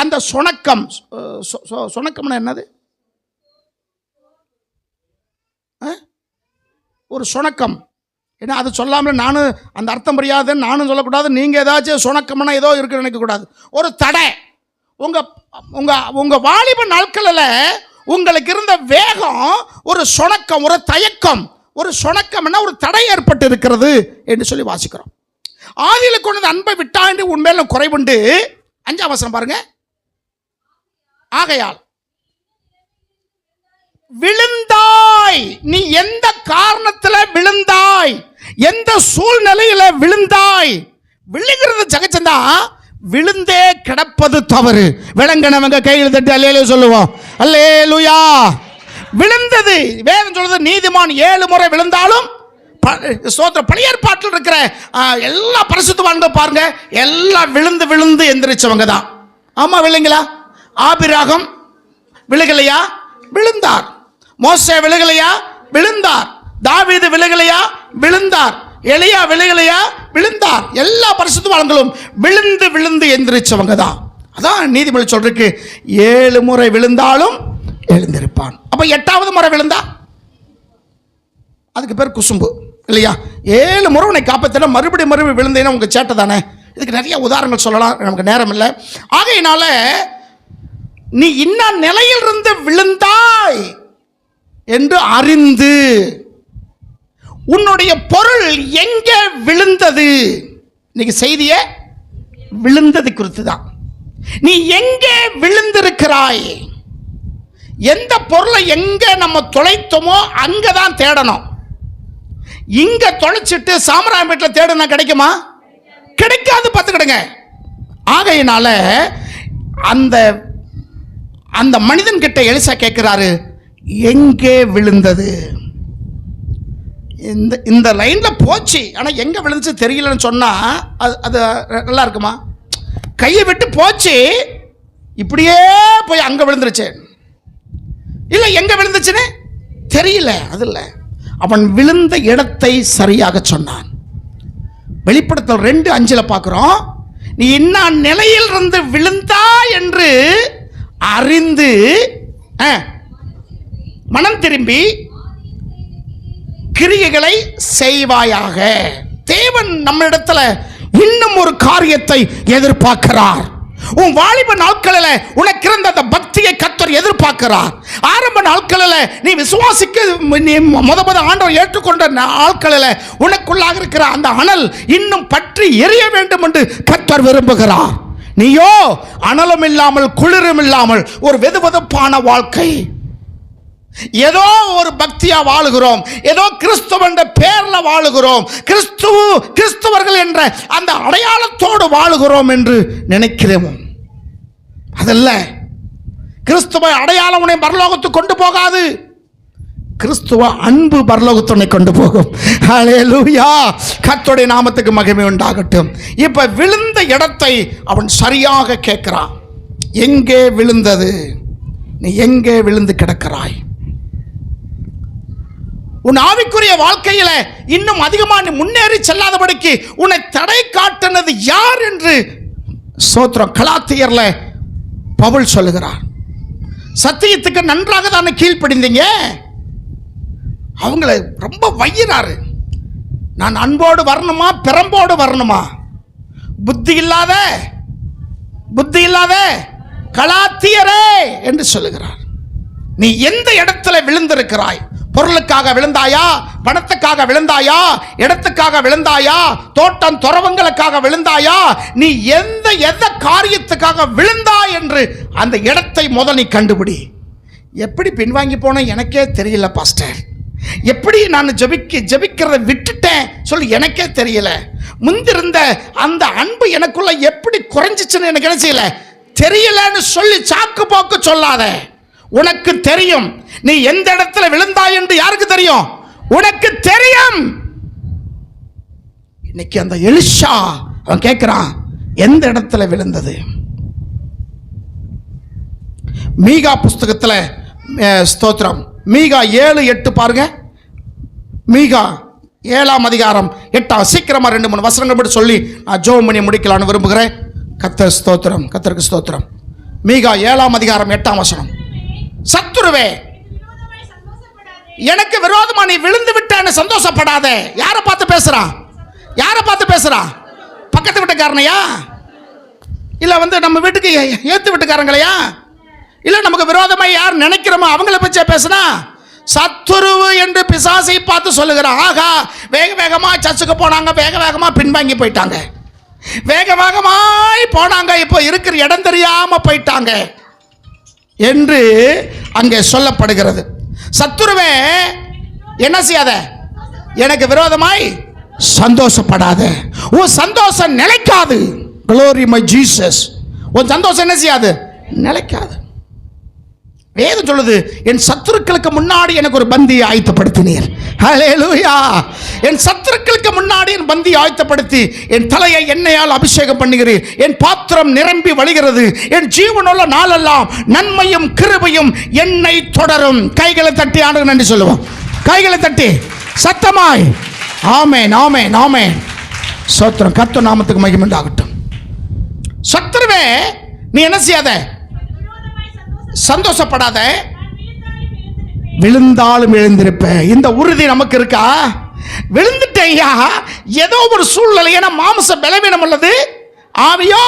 அந்த சுணக்கம், சுணக்கம்னா என்னது? ஒரு சுணக்கம். ஏன்னா அது சொல்லாமல் நானும் அந்த அர்த்தம் புரியாதுன்னு நானும் சொல்லக்கூடாது. நீங்கள் ஏதாச்சும் சுணக்கம்னா ஏதோ இருக்குன்னு நினைக்கக்கூடாது. ஒரு தடை. உங்கள் வாலிப நாட்களில் உங்களுக்கு இருந்த வேகம் ஒரு சுணக்கம், ஒரு தயக்கம். ஒரு சுணக்கம்னா ஒரு தடை ஏற்பட்டு இருக்கிறது என்று சொல்லி வாசிக்கிறோம். ஆதியில் கொண்டு அன்பை விட்டாண்டு உண்மையில குறைவுண்டு. 5ஆம் வசனம் பாருங்க. ஆகையால் விழுந்தாய். நீ எந்த காரணத்தில் விழுந்தாய், எந்த சூழ்நிலையில விழுந்தாய்? விழுகிறது ஜகச்சந்தா, விழுந்தே கிடப்பது தவறு. விளங்கினவங்க கையில் தட்டி அல்லேலூயா சொல்லுவோம். அல்லேலூயா. விழுந்தது வேதம் சொல்றது, நீதிமான் 7 முறை விழுந்தாலும் ஸ்தோத்திரம். பழைய ஏற்பாட்டில் இருக்கிற எல்லா பரிசுத்தவான்கள் பாருங்க, எல்லாம் விழுந்து விழுந்து எந்திரிச்சவங்க தான். ஆமா, விழுங்களா? ஆபிரகாம் விழுகலையா? விழுந்தார். மோசே விழுகலையா? விழுந்தார். தாவீது விழுகலையா? விழுந்தார். எலியா விழுகலையா? விழுந்தார். எல்லா பரிசுத்தவான்களும் விழுந்து விழுந்து எந்திரிச்சவங்க தான். அதான் நீதிமொழி சொல்றதுக்கு 7 முறை விழுந்தாலும் எழுந்திருப்பான். அப்ப 8வது முறை விழுந்தா அதுக்கு பேர் குசும்பு இல்லையா? 7 முறை உன்னை காப்பாத்தினா மறுபடியும் விழுந்தேன்னா உங்க சேட்டை தானே. இதுக்கு நிறைய உதாரணங்கள் சொல்லலாம், நமக்கு நேரம் இல்லை. ஆகையினால நீ இன்ன நிலையிலிருந்து விழுந்தாய் என்று அறிந்து, உன்னுடைய பொருள் எங்கே விழுந்தது? இன்னைக்கு செய்திய விழுந்தது குறித்து தான். நீ எங்கே விழுந்திருக்கிறாய்? எந்த பொருளை எங்க நம்ம தொலைத்தோமோ அங்கதான் தேடணும். இங்க தொலைச்சிட்டு சாமராயம்பேட்டில் தேடுனா கிடைக்குமா? கிடைக்காது. பார்த்துக்கிடுங்க. ஆகையினால அந்த மனிதன் கிட்ட எலிசா கேட்கிறாரு, எங்கே விழுந்தது? இந்த லைன்ல போச்சு, ஆனா எங்க விழுந்துச்சு தெரியலன்னு சொன்னா அது நல்லா இருக்குமா? கையை விட்டு போச்சு, இப்படியே போய் அங்க விழுந்துருச்சு. இல்ல எங்க விழுந்துச்சுன்னு தெரியல. அது இல்ல, அவன் விழுந்த இடத்தை சரியாக சொன்னான். வெளிப்படுத்தல் 2:5 பார்க்கிறோம். நீ என்ன நிலையில் இருந்து விழுந்தா என்று அறிந்து மனம் திரும்பி கிரியைகளை செய்வாயாக. தேவன் நம்மிடத்துல இன்னும் ஒரு காரியத்தை எதிர்பார்க்கிறார். உன் வாலிப நாட்களில் உனக்கு இருந்த அந்த பக்தியை கர்த்தர் எதிர்பார்க்கிறார். ஆரம்ப நாட்களில் நீ விசுவாசிக்க, நீ முத ஆண்டவர் ஏற்றுக்கொண்ட நாட்களில் உனக்குள்ளாக இருக்கிற அந்த அனல் இன்னும் பற்றி எரிய வேண்டும் என்று கர்த்தர் விரும்புகிறார். நீயோ அனலும் இல்லாமல் குளிரும் இல்லாமல் ஒரு வெதுவெதுப்பான வாழ்க்கை. ஏதோ ஒரு பக்தியா வாழுகிறோம், ஏதோ கிறிஸ்துவ என்ற பேர்ல வாழுகிறோம், கிறிஸ்துவர்கள் என்ற அந்த அடையாளத்தோடு வாழுகிறோம் என்று நினைக்கிறோம். அதல்ல, கிறிஸ்துவ அடையாளம் உன்னை பரலோகத்துக்கு கொண்டு போகாது. கிறிஸ்துவ அன்பு பரலோகத்துனை கொண்டு போகும். ஹல்லேலூயா. கர்த்தருடைய நாமத்துக்கு மகிமை உண்டாகட்டும். இப்ப விழுந்த இடத்தை அவன் சரியாக கேட்கிறான். எங்கே விழுந்தது? நீ எங்கே விழுந்து கிடக்கிறாய்? உன் ஆவிக்குரிய வாழ்க்கையில இன்னும் அதிகமாக நீ முன்னேறி செல்லாதபடிக்கு உன்னை தடை காட்டினது யார் என்று ஸ்தோத்திரம் கலாத்தியர்ல பவுல் சொல்லுகிறார். சத்தியத்துக்கு நன்றாக தானே கீழ்ப்படிந்தீங்க. அவங்களை ரொம்ப வையிறாரு. நான் அன்போடு வரணுமா, பெரம்போடு வரணுமா? புத்தி இல்லாத கலாத்தியரே என்று சொல்லுகிறார். நீ எந்த இடத்துல விழுந்திருக்கிறாய்? பொருளுக்காக விழுந்தாயா? பணத்துக்காக விழுந்தாயா? இடத்துக்காக விழுந்தாயா? தோட்டம் துறவங்களுக்காக விழுந்தாயா? நீ எந்த காரியத்துக்காக விழுந்தாய் என்று அந்த இடத்தை முதல் நீ கண்டுபிடி. எப்படி பின்வாங்கி போனேன் எனக்கே தெரியல பாஸ்டர். எப்படி நான் ஜெபிக்கிறத விட்டுட்டேன் சொல்லி எனக்கே தெரியல. முந்திருந்த அந்த அன்பு எனக்குள்ள எப்படி குறைஞ்சிச்சுன்னு எனக்கு என்ன செய்யல தெரியலன்னு சொல்லி சாக்கு போக்கு சொல்லாத. உனக்கு தெரியும் நீ எந்த இடத்துல விழுந்தாய் என்று. யாருக்கு தெரியும்? உனக்கு தெரியும். இன்னைக்கு அந்த எலிஷா அவன் கேட்கிறான், எந்த இடத்துல விழுந்தது? மீகா புஸ்தகத்தில் ஸ்தோத்திரம், மீகா 7:8 பாருங்க. மீகா 7ஆம் அதிகாரம் 8. சீக்கிரமா 2-3 வசனங்கள் மட்டும் சொல்லி நான் ஜெபம் பண்ணி முடிக்கலான்னு விரும்புகிறேன். கர்த்தர் ஸ்தோத்திரம், கர்த்தருக்கு ஸ்தோத்திரம். மீகா 7ஆம் அதிகாரம் 8ஆம் வசனம். சத்துருவே, எனக்கு விரோதமா நீ விழுந்து விட்டேன்னு சந்தோஷப்படாதே. யாரை பார்த்து பேசுறான்? யாரை பார்த்து பேசுறான்? பக்கத்து வீட்டுக்காரனையா? இல்ல நம்ம வீட்டுக்கு ஏத்து வீட்டுக்காரங்களையா? இல்ல நமக்கு விரோதமா யார் நினைக்கிறோமோ அவங்கள பற்றி பேசுனா? சத்துருவு என்று பிசாசை பார்த்து சொல்லுகிறான். ஆகா, வேக வேகமா சர்ச்சுக்கு போனாங்க, வேக வேகமா பின்வாங்கி போயிட்டாங்க, வேக வேகமாய் போனாங்க, இப்போ இருக்கிற இடம் தெரியாம போயிட்டாங்க என்று அங்கே சொல்லப்படுகிறது. சத்துருவே, என்ன செய்யாத, எனக்கு விரோதமாய் சந்தோஷப்படாத. உன் சந்தோஷம் நிலைக்காது. Glory my Jesus. உன் சந்தோஷம் என்ன செய்யாது? நிலைக்காது. வேதம் சொல்லுது, என் சத்துருக்களுக்கு முன்னாடி எனக்கு ஒரு பந்தியை ஆயத்தப்படுத்தினீர். ஹல்லேலூயா. என் சத்துருக்களுக்கு முன்னாடி என் பந்தியை ஆயத்தப்படுத்தி என் தலையை எண்ணெயால் அபிஷேகம் பண்ணுகிறீர். என் பாத்திரம் நிரம்பி வழிகிறது. என் ஜீவனுள்ள நாளெல்லாம் நன்மையும் கிருபையும் என்னை தொடரும். கைகளை தட்டி ஆண்டு நன்றி சொல்லுவோம். கைகளை தட்டி சத்தமாய் ஆமென், ஆமென், ஆமென். ஸ்தோத்திரம். கர்த்தர் நாமத்துக்கு மகிமை உண்டாகட்டும். சத்துருவே, நீ என்ன செய்யாத? சந்தோஷப்படாத. விழுந்தாலும் எழுந்திருப்ப. இந்த உறுதி நமக்கு இருக்கா? விழுந்துட்டேயா, ஏதோ ஒரு சூழ்நிலை. ஏன்னா மாம்ச பலவீனம் உள்ளது, ஆவியோ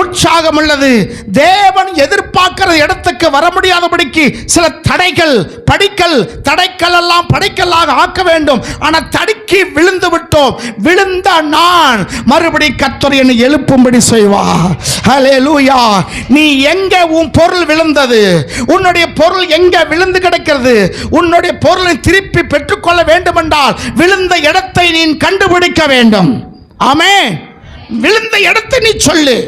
உற்சாகம் உள்ளது. தேவன் எதிர்பார்க்கிற இடத்துக்கு வர முடியாதபடிக்கு சில தடைகள், தடைக்கல் எல்லாம் படைக்கல்லாக ஆக்க வேண்டும். ஆனால் தடுக்கி விழுந்து விட்டோம். விழுந்த நான் மறுபடி கர்த்தர் என்னை எழுப்பும்படி செய்வார். ஹல்லேலூயா. நீ எங்க உன் பொருள் விழுந்தது? உன்னுடைய பொருள் எங்க விழுந்து கிடக்கிறது? உன்னுடைய பொருளை திருப்பி பெற்றுக்கொள்ள வேண்டும் என்றால் விழுந்த இடத்தை நீ கண்டுபிடிக்க வேண்டும். ஆமென். விழுந்த இடத்தை நீ சொல்லு.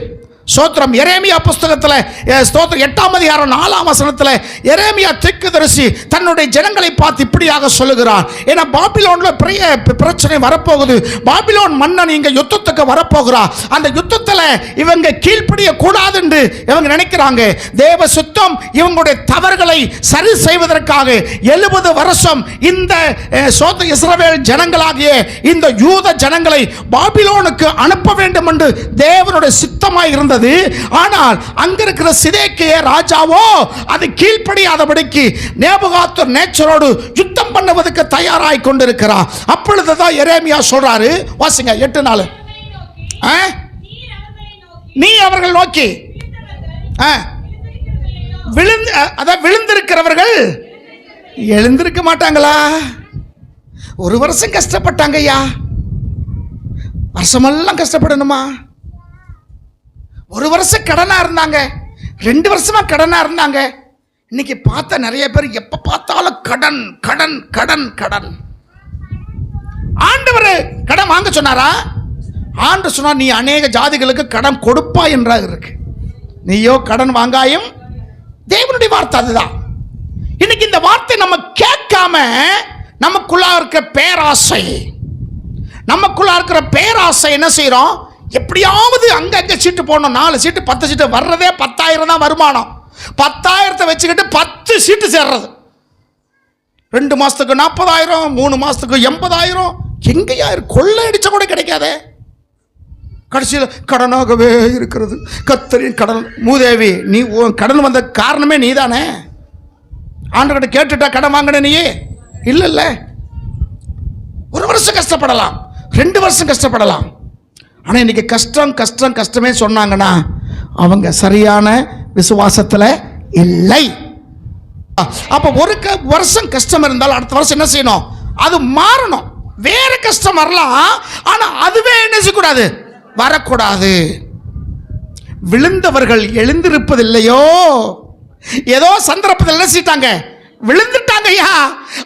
ஸ்தோத்திரம். எரேமியா புஸ்தகத்தில் ஸ்தோத்திரம் 8ஆம் அதிகாரம் 4ஆம் வசனத்தில் எரேமியா தீர்க்கதரிசி தன்னுடைய ஜனங்களை பார்த்து இப்படியாக சொல்லுகிறார். ஏன்னா பாபிலோன்ல பெரிய பிரச்சனை வரப்போகுது. பாபிலோன் மன்னன் இங்க யுத்தத்துக்கு வரப்போகிறார். அந்த யுத்தத்தில் இவங்க கீழ்ப்படிய கூடாது என்று இவங்க நினைக்கிறாங்க. தேவ சுத்தம் இவங்களுடைய தவறுகளை சரி செய்வதற்காக 70 வருஷம் இந்த இஸ்ரவேல் ஜனங்களாகிய இந்த யூத ஜனங்களை பாபிலோனுக்கு அனுப்ப வேண்டும் என்று தேவனுடைய சித்தமாய் இருந்தது. ஆனால் அங்க இருக்கிற சிதேக்கியா ராஜாவோ அது கீழ்ப்படியாதபடிக்கு நேபுகாத்நேச்சரோடு யுத்தம் பண்ணுவதற்கு தயாராய் கொண்டிருக்கிறார். அப்பொழுதுதான் எரேமியா சொல்றாரு. வாசிங்க 8:4. நீ அவர்கள் நோக்கி விழுந்திருக்கிறவர்கள் எழுந்திருக்க மாட்டாங்களா? ஒரு வருஷம் கஷ்டப்பட்டாங்க ஐயா, வருஷமெல்லாம் கஷ்டப்படணுமா? ஒரு வருஷம் கடனா இருந்தாங்க, 2 வருஷமா கடனா இருந்தாங்க. இன்னைக்கு பார்த்தா நிறைய பேர் எப்ப பார்த்தாலும் கடன் கடன் கடன் கடன். ஆண்டவர் கடன் வாங்க சொன்னாரா? ஆண்டு சொன்னா நீ அநேக ஜாதிகளுக்கு கடன் கொடுப்பா என்றாக இருக்கு. நீயோ கடன் வாங்காயும். தேவனுடைய வார்த்தை அதுதான். இன்னைக்கு இந்த வார்த்தை நம்ம கேட்காம நமக்குள்ள இருக்கிற பேராசை என்ன செய்யறோம்? எப்படியாவது அங்க சீட்டு போடணும். 4 சீட்டு 10 சீட்டு வர்றதே 10,000 தான் வருமானம். 10,000 வச்சுக்கிட்டு 10 சீட்டு சேர்றது. 2 மாசத்துக்கு 40,000, 3 மாசத்துக்கு 80,000. எங்கேயா கொள்ளை அடிச்ச கூட கிடைக்காதே. கடைசியில் கடனாகவே இருக்கிறது. கர்த்தரின் கடன். மூதேவி, நீ கடன் வந்த காரணமே நீ தானே. ஆண்டவர்கிட்ட கேட்டுட்டா கடன் வாங்கின நீ இல்ல. 1 வருஷம் கஷ்டப்படலாம், 2 வருஷம் கஷ்டப்படலாம். ஆனால் இன்னைக்கு கஷ்டமே சொன்னாங்கன்னா அவங்க சரியான விசுவாசத்தில் இல்லை. அப்போ ஒரு வருஷம் கஷ்டம் இருந்தாலும் அடுத்த வருஷம் என்ன செய்யணும்? அது மாறணும். வேற கஷ்டம் வரலாம், ஆனால் அதுவே என்ன செய்யக்கூடாது? வரக்கூடாது. விழுந்தவர்கள் எழுந்திருப்பதில்லையோ? ஏதோ சந்தர்ப்பத்தில் நினைச்சிட்டாங்க, விழுந்துட்டாங்க. ஐயா,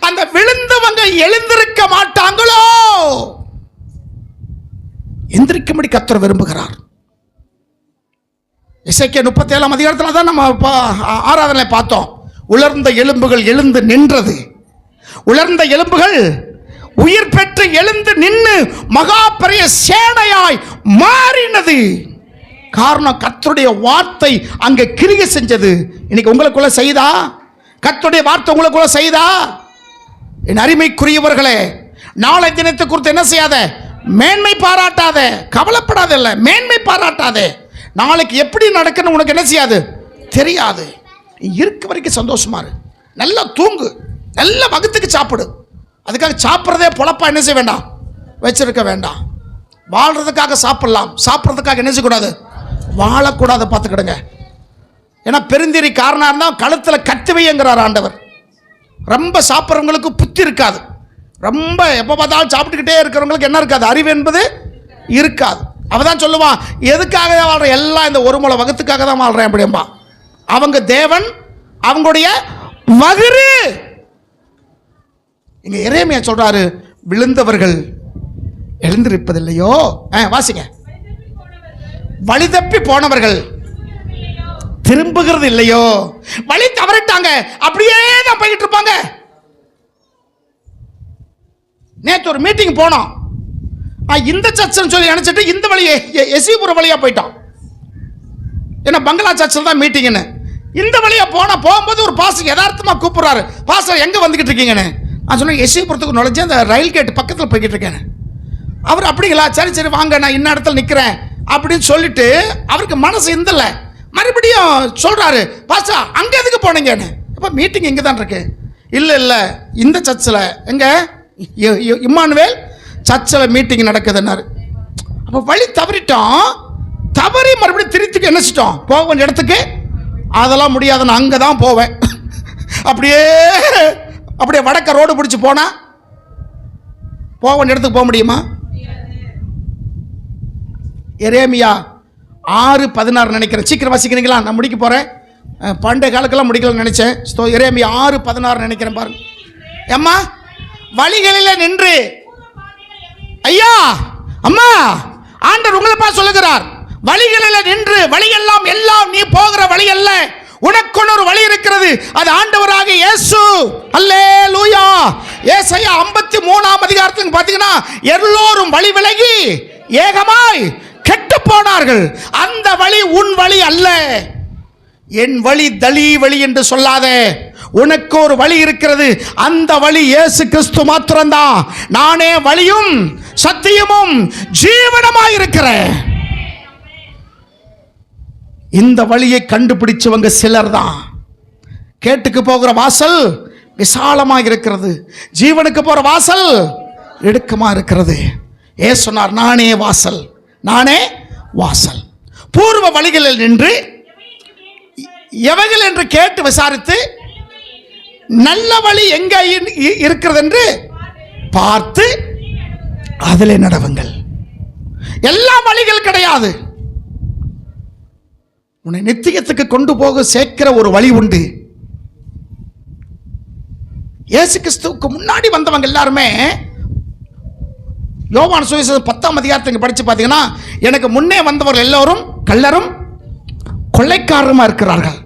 அந்த விழுந்தவங்க எழுந்திருக்க மாட்டாங்களோ? எந்திரிக்கும்படி கர்த்தர் விரும்புகிறார். எசேக்கியா 37 அதிகாரத்தில் தான் நம்ம ஆராதனை பார்த்தோம். உலர்ந்த எலும்புகள் எழுந்து நின்றது. உலர்ந்த எலும்புகள் உயிர் பெற்று எழுந்து நின்று மகா பெரிய சேனையாய் மாறினது. காரணம், கர்த்தருடைய வார்த்தை அங்கே கிரியை செஞ்சது. இன்னைக்கு உங்களுக்குள்ள செய்தா? கர்த்தருடைய வார்த்தை உங்களுக்குள்ள செய்தா? என் அருமைக்குரியவர்களே, நாளை தினத்தை குறித்து என்ன செய்யாத? மேன்மை பாராட்டாத, கவலைப்படாத. இல்லை, மேன்மை பாராட்டாத. நாளைக்கு எப்படி நடக்குன்னு உனக்கு என்ன செய்யாது? தெரியாது. இருக்க வரைக்கும் சந்தோஷமா இரு, நல்லா தூங்கு, நல்ல வகுத்துக்கு சாப்பிடு. அதுக்காக சாப்பிட்றதே பொழப்பா என்ன செய்ய வேண்டாம், வச்சிருக்க வேண்டாம். வாழ்றதுக்காக சாப்பிடலாம், சாப்பிட்றதுக்காக என்ன செய்யக்கூடாது? வாழக்கூடாது. பார்த்துக்கிடுங்க. ஏன்னா பெருந்திரி காரணம் இருந்தால் கழுத்தில் கத்தி வைங்கிறார் ஆண்டவர். ரொம்ப சாப்பிட்றவங்களுக்கு புத்தி இருக்காது. ரொம்ப எப்போ பார்த்தாலும் சாப்பிட்டுக்கிட்டே இருக்கிறவங்களுக்கு என்ன இருக்காது? அறிவு என்பது இருக்காது. அவதான் சொல்லுவான், எதுக்காக தான் வாழ்றேன்? எல்லாம் இந்த ஒரு முளை வகுத்துக்காக தான் வாழ்றேன் அப்படின்பா. அவங்க தேவன், அவங்களுடைய வகிறு. இங்க எரேமியா சொல்றாரு, விழுந்தவர்கள் எழுந்திருப்பதில்லையோ. வாசிங்க. வழி தப்பி போனவர்கள் திரும்புகிறது இல்லையோ. வழி தவறிட்டாங்க, அப்படியே தான் போய்கிட்டு இருப்பாங்க. நேற்று ஒரு மீட்டிங் போனோம். இந்த சர்ச்சைன்னு சொல்லி நினைச்சிட்டு இந்த வழியே எசிபுரம் வழியா போயிட்டோம். ஏன்னா பங்களா சர்ச்சில் தான் மீட்டிங்னு இந்த வழியா போகும்போது ஒரு பாஸ்டர் யதார்த்தமா கூப்பிடுறாரு, பாஸ்டர் எங்க வந்துகிட்டு இருக்கீங்கன்னு. நான் சொன்னேன், எசிபுரத்துக்கு நுழைஞ்சு அந்த ரயில் கேட் பக்கத்தில் போய்கிட்டு இருக்கேன். அவர் அப்படிங்களா, சரி சரி வாங்க, நான் இன்ன இடத்துல நிற்கிறேன் அப்படின்னு சொல்லிட்டு அவருக்கு மனசு இருந்தல. மறுபடியும் சொல்றாரு, பாஸ்டர் அங்க எதுக்கு போனீங்கன்னு. அப்ப மீட்டிங் இங்கே தான் இருக்கு. இல்லை இல்லை, இந்த சர்ச்சில் எங்க இம்மானுவேல் சர்ச்சில் மீட்டிங் நடக்குதுன்னாரு. அப்போ வழி தவறிட்டோம். தவறி மறுபடியும் திருத்திக்கு என்னச்சிட்டோம், போக வேண்டிய இடத்துக்கு. அதெல்லாம் முடியாது, நான் அங்கே தான் போவேன். அப்படியே அப்படியே வடக்க ரோடு பிடிச்சி போனா போக வேண்டிய இடத்துக்கு போக முடியுமா? எரேமியா 6:16 நினைக்கிறேன். சீக்கிரம் வாசிக்கிறீங்களா? நான் முடிக்க போகிறேன். பண்டைய காலக்கெல்லாம் முடிக்கலன்னு நினைச்சேன். எரேமியா 6:16 நினைக்கிறேன். பாருங்க. அம்மா, வழிகளில் நின்று, ஐயா அம்மா, ஆண்டவர் உங்களை பார்த்து சொல்லுகிறார், வழிகளில் நின்று, வழியெல்லாம் எல்லாம் நீ போகிற வழி அல்ல, உனக்குன்னு ஒரு வழி இருக்கிறது. அது ஆண்டவராக இயேசு. அல்லேலூயா. ஏசாயா 53 அதிகாரத்துக்கு பார்த்தீங்கன்னா, எல்லோரும் வழி விலகி ஏகமாய் கெட்டு போனார்கள். அந்த வழி உன் வழி அல்ல. என் வழி தலி வழி என்று சொல்லாதே. உனக்கு ஒரு வழி இருக்கிறது. அந்த வழி இயேசு கிறிஸ்து மாத்திரம்தான். நானே வழியும் சத்தியமும் ஜீவனமாய் இருக்கிறேன். இந்த வழியை கண்டுபிடிச்சவங்க சிலர் தான். கேட்டுக்கு போகிற வாசல் விசாலமாக இருக்கிறது, ஜீவனுக்கு போகிற வாசல் இடுக்கமாக இருக்கிறது. ஏன் சொன்னார், நானே வாசல், நானே வாசல். பூர்வ வழிகளில் நின்று எவைகள் என்று கேட்டு விசாரித்து நல்ல வழி எங்க இருக்கிறது என்று பார்த்து அதில் நடவுங்கள். எல்லா வழிகள் கிடையாது. உன்னை நித்தியத்துக்கு கொண்டு போக சேர்க்கிற ஒரு வழி உண்டு. இயேசு கிறிஸ்துவுக்கு முன்னாடி வந்தவங்க எல்லாருமே, யோவான் சுவிசேஷம் 10 அதிகாரத்தை படிச்சு பார்த்தீங்கன்னா, எனக்கு முன்னே வந்தவர்கள் எல்லோரும் கள்ளரும் கொள்ளைக்காரருமா இருக்கிறார்கள்,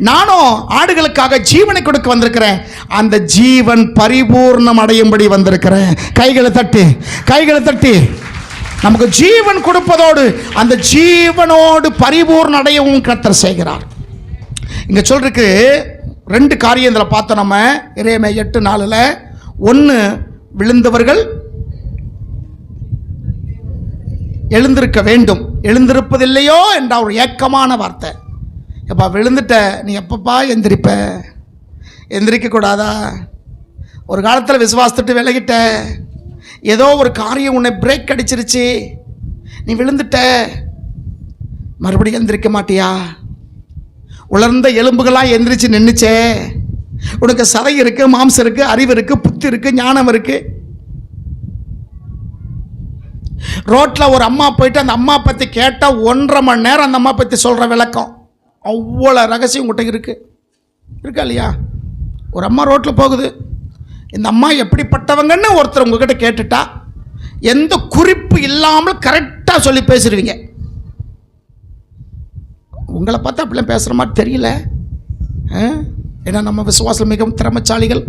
நானும் ஆடுகளுக்காக ஜீவனை கொடுக்க வந்திருக்கிறேன், அந்த ஜீவன் பரிபூர்ணம் அடையும்படி வந்திருக்கிறேன். கைகளை தட்டி, கைகளை தட்டி. நமக்கு ஜீவன் கொடுப்பதோடு அந்த ஜீவனோடு பரிபூர்ணம் அடையவும் கர்த்தர் செய்கிறார். இங்க சொல்றதுக்கு 2 காரியங்களை பார்த்தோம் நம்ம. எரேமியா 8:4. 1, விழுந்தவர்கள் எழுந்திருக்க வேண்டும், எழுந்திருப்பதில்லையோ என்ற ஒரு ஏக்கமான வார்த்தை. எப்பா விழுந்துட்ட, நீ எப்பப்பா எந்திரிப்ப? எந்திரிக்க கூடாதா? ஒரு காலத்தில் விசுவாசத்துட்டு விலகிட்ட, ஏதோ ஒரு காரியம் உன்னை பிரேக் அடிச்சிருச்சு, நீ விழுந்துட்ட, மறுபடியும் எந்திரிக்க மாட்டியா? உலர்ந்த எலும்புகளாக எந்திரிச்சு நின்றுச்சே. உனக்கு சதை இருக்கு, மாம்சம் இருக்கு, அறிவு இருக்கு, புத்தி இருக்கு, ஞானம் இருக்கு. ரோட்டில் ஒரு அம்மா போயிட்டு அந்த அம்மா பற்றி கேட்டால் 1.5 மணி நேரம் அந்த அம்மா பற்றி சொல்கிற விளக்கம், அவ்வளோ ரகசியம் உங்கள்கிட்ட இருக்கு. இருக்கா இல்லையா? ஒரு அம்மா ரோட்டில் போகுது, இந்த அம்மா எப்படிப்பட்டவங்கன்னு ஒருத்தர் உங்ககிட்ட கேட்டுட்டா எந்த குறிப்பு இல்லாமல் கரெக்டாக சொல்லி பேசுருவீங்க. உங்களை பார்த்தா அப்படிலாம் பேசுகிற மாதிரி தெரியல. ஏன்னா நம்ம விசுவாசம் மிகவும் திறமைசாலிகள்.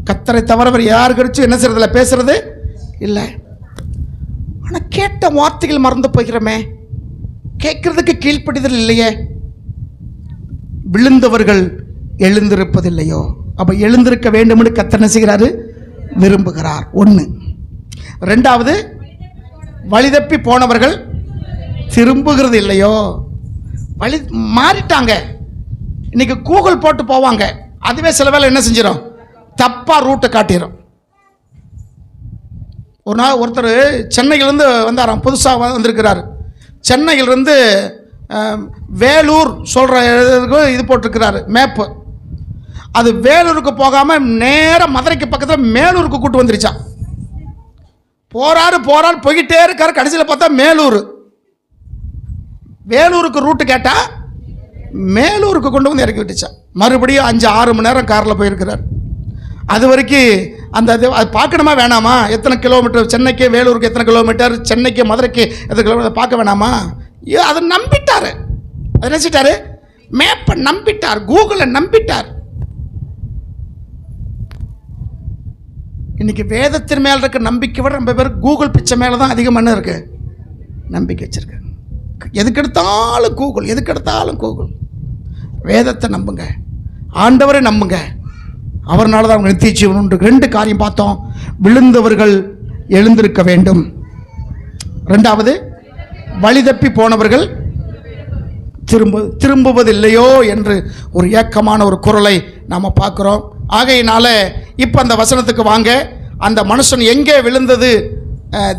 கத்தரை தவிரவர் யார் குறித்து என்ன செய்யறதில்ல, பேசுறது இல்லை. ஆனால் கேட்ட வார்த்தைகள் மறந்து போகிறோமே, கேட்கறதுக்கு கீழ்ப்படிதல் இல்லையே. விழுந்தவர்கள் எழுந்திருப்பதில்லையோ? அப்போ எழுந்திருக்க வேண்டும் என்று கர்த்தர் என்ன செய்கிறாரு? விரும்புகிறார். ஒன்று. ரெண்டாவது, வழிதப்பி போனவர்கள் திரும்புகிறது இல்லையோ? வழி மாறிட்டாங்க. இன்னைக்கு கூகுள் போட்டு போவாங்க, அதுவே சில வேளை என்ன செஞ்சிடும், தப்பா ரூட்டை காட்டிடும். ஒரு நாள் ஒருத்தர் சென்னையிலேருந்து வந்தாராம், புதுசாக வந்திருக்கிறார். சென்னையிலிருந்து வேலூர் சொல்கிற இது போட்டிருக்கிறாரு மேப்பு. அது வேலூருக்கு போகாமல் நேராக மதுரைக்கு பக்கத்தில் மேலூருக்கு கூட்டு வந்துருச்சான். போறாரு போய்கிட்டே இருக்காரு. கடைசியில் பார்த்தா மேலூர். வேலூருக்கு ரூட்டு கேட்டால் மேலூருக்கு கொண்டு வந்து இறக்கி விட்டுச்சான். மறுபடியும் 5-6 மணி நேரம் காரில் போயிருக்கிறார். அது வரைக்கும் அந்த அது பார்க்கணுமா வேணாமா? எத்தனை கிலோமீட்டர் சென்னைக்கு வேலூருக்கு, எத்தனை கிலோமீட்டர் சென்னைக்கு மதுரைக்கு, எத்தனை கிலோமீட்டர் பார்க்க வேணாமா? அதை நம்பிட்டார். அதை நினச்சிட்டாரு, மேப்பை நம்பிட்டார், கூகுளை நம்பிட்டார். இன்னைக்கு வேதத்தின் மேல் இருக்க நம்பிக்கை விட ரொம்ப பேர் கூகுள் பிச்சை மேலே தான் அதிகமான இருக்கு நம்பிக்கை வச்சிருக்க. எதுக்கெடுத்தாலும் கூகுள், எதுக்கெடுத்தாலும் கூகுள். வேதத்தை நம்புங்க, ஆண்டவரை நம்புங்க, அவர்னால தான் அவங்க நித்திய ஜீவன் உண்டு. 2 காரியம் பார்த்தோம். விழுந்தவர்கள் எழுந்திருக்க வேண்டும். ரெண்டாவது, வழிதப்பி போனவர்கள் திரும்புவதில்லையோ என்று ஒரு ஏக்கமான ஒரு குரலை நாம் பார்க்குறோம். ஆகையினால இப்போ அந்த வசனத்துக்கு வாங்க. அந்த மனுஷன் எங்கே விழுந்தது,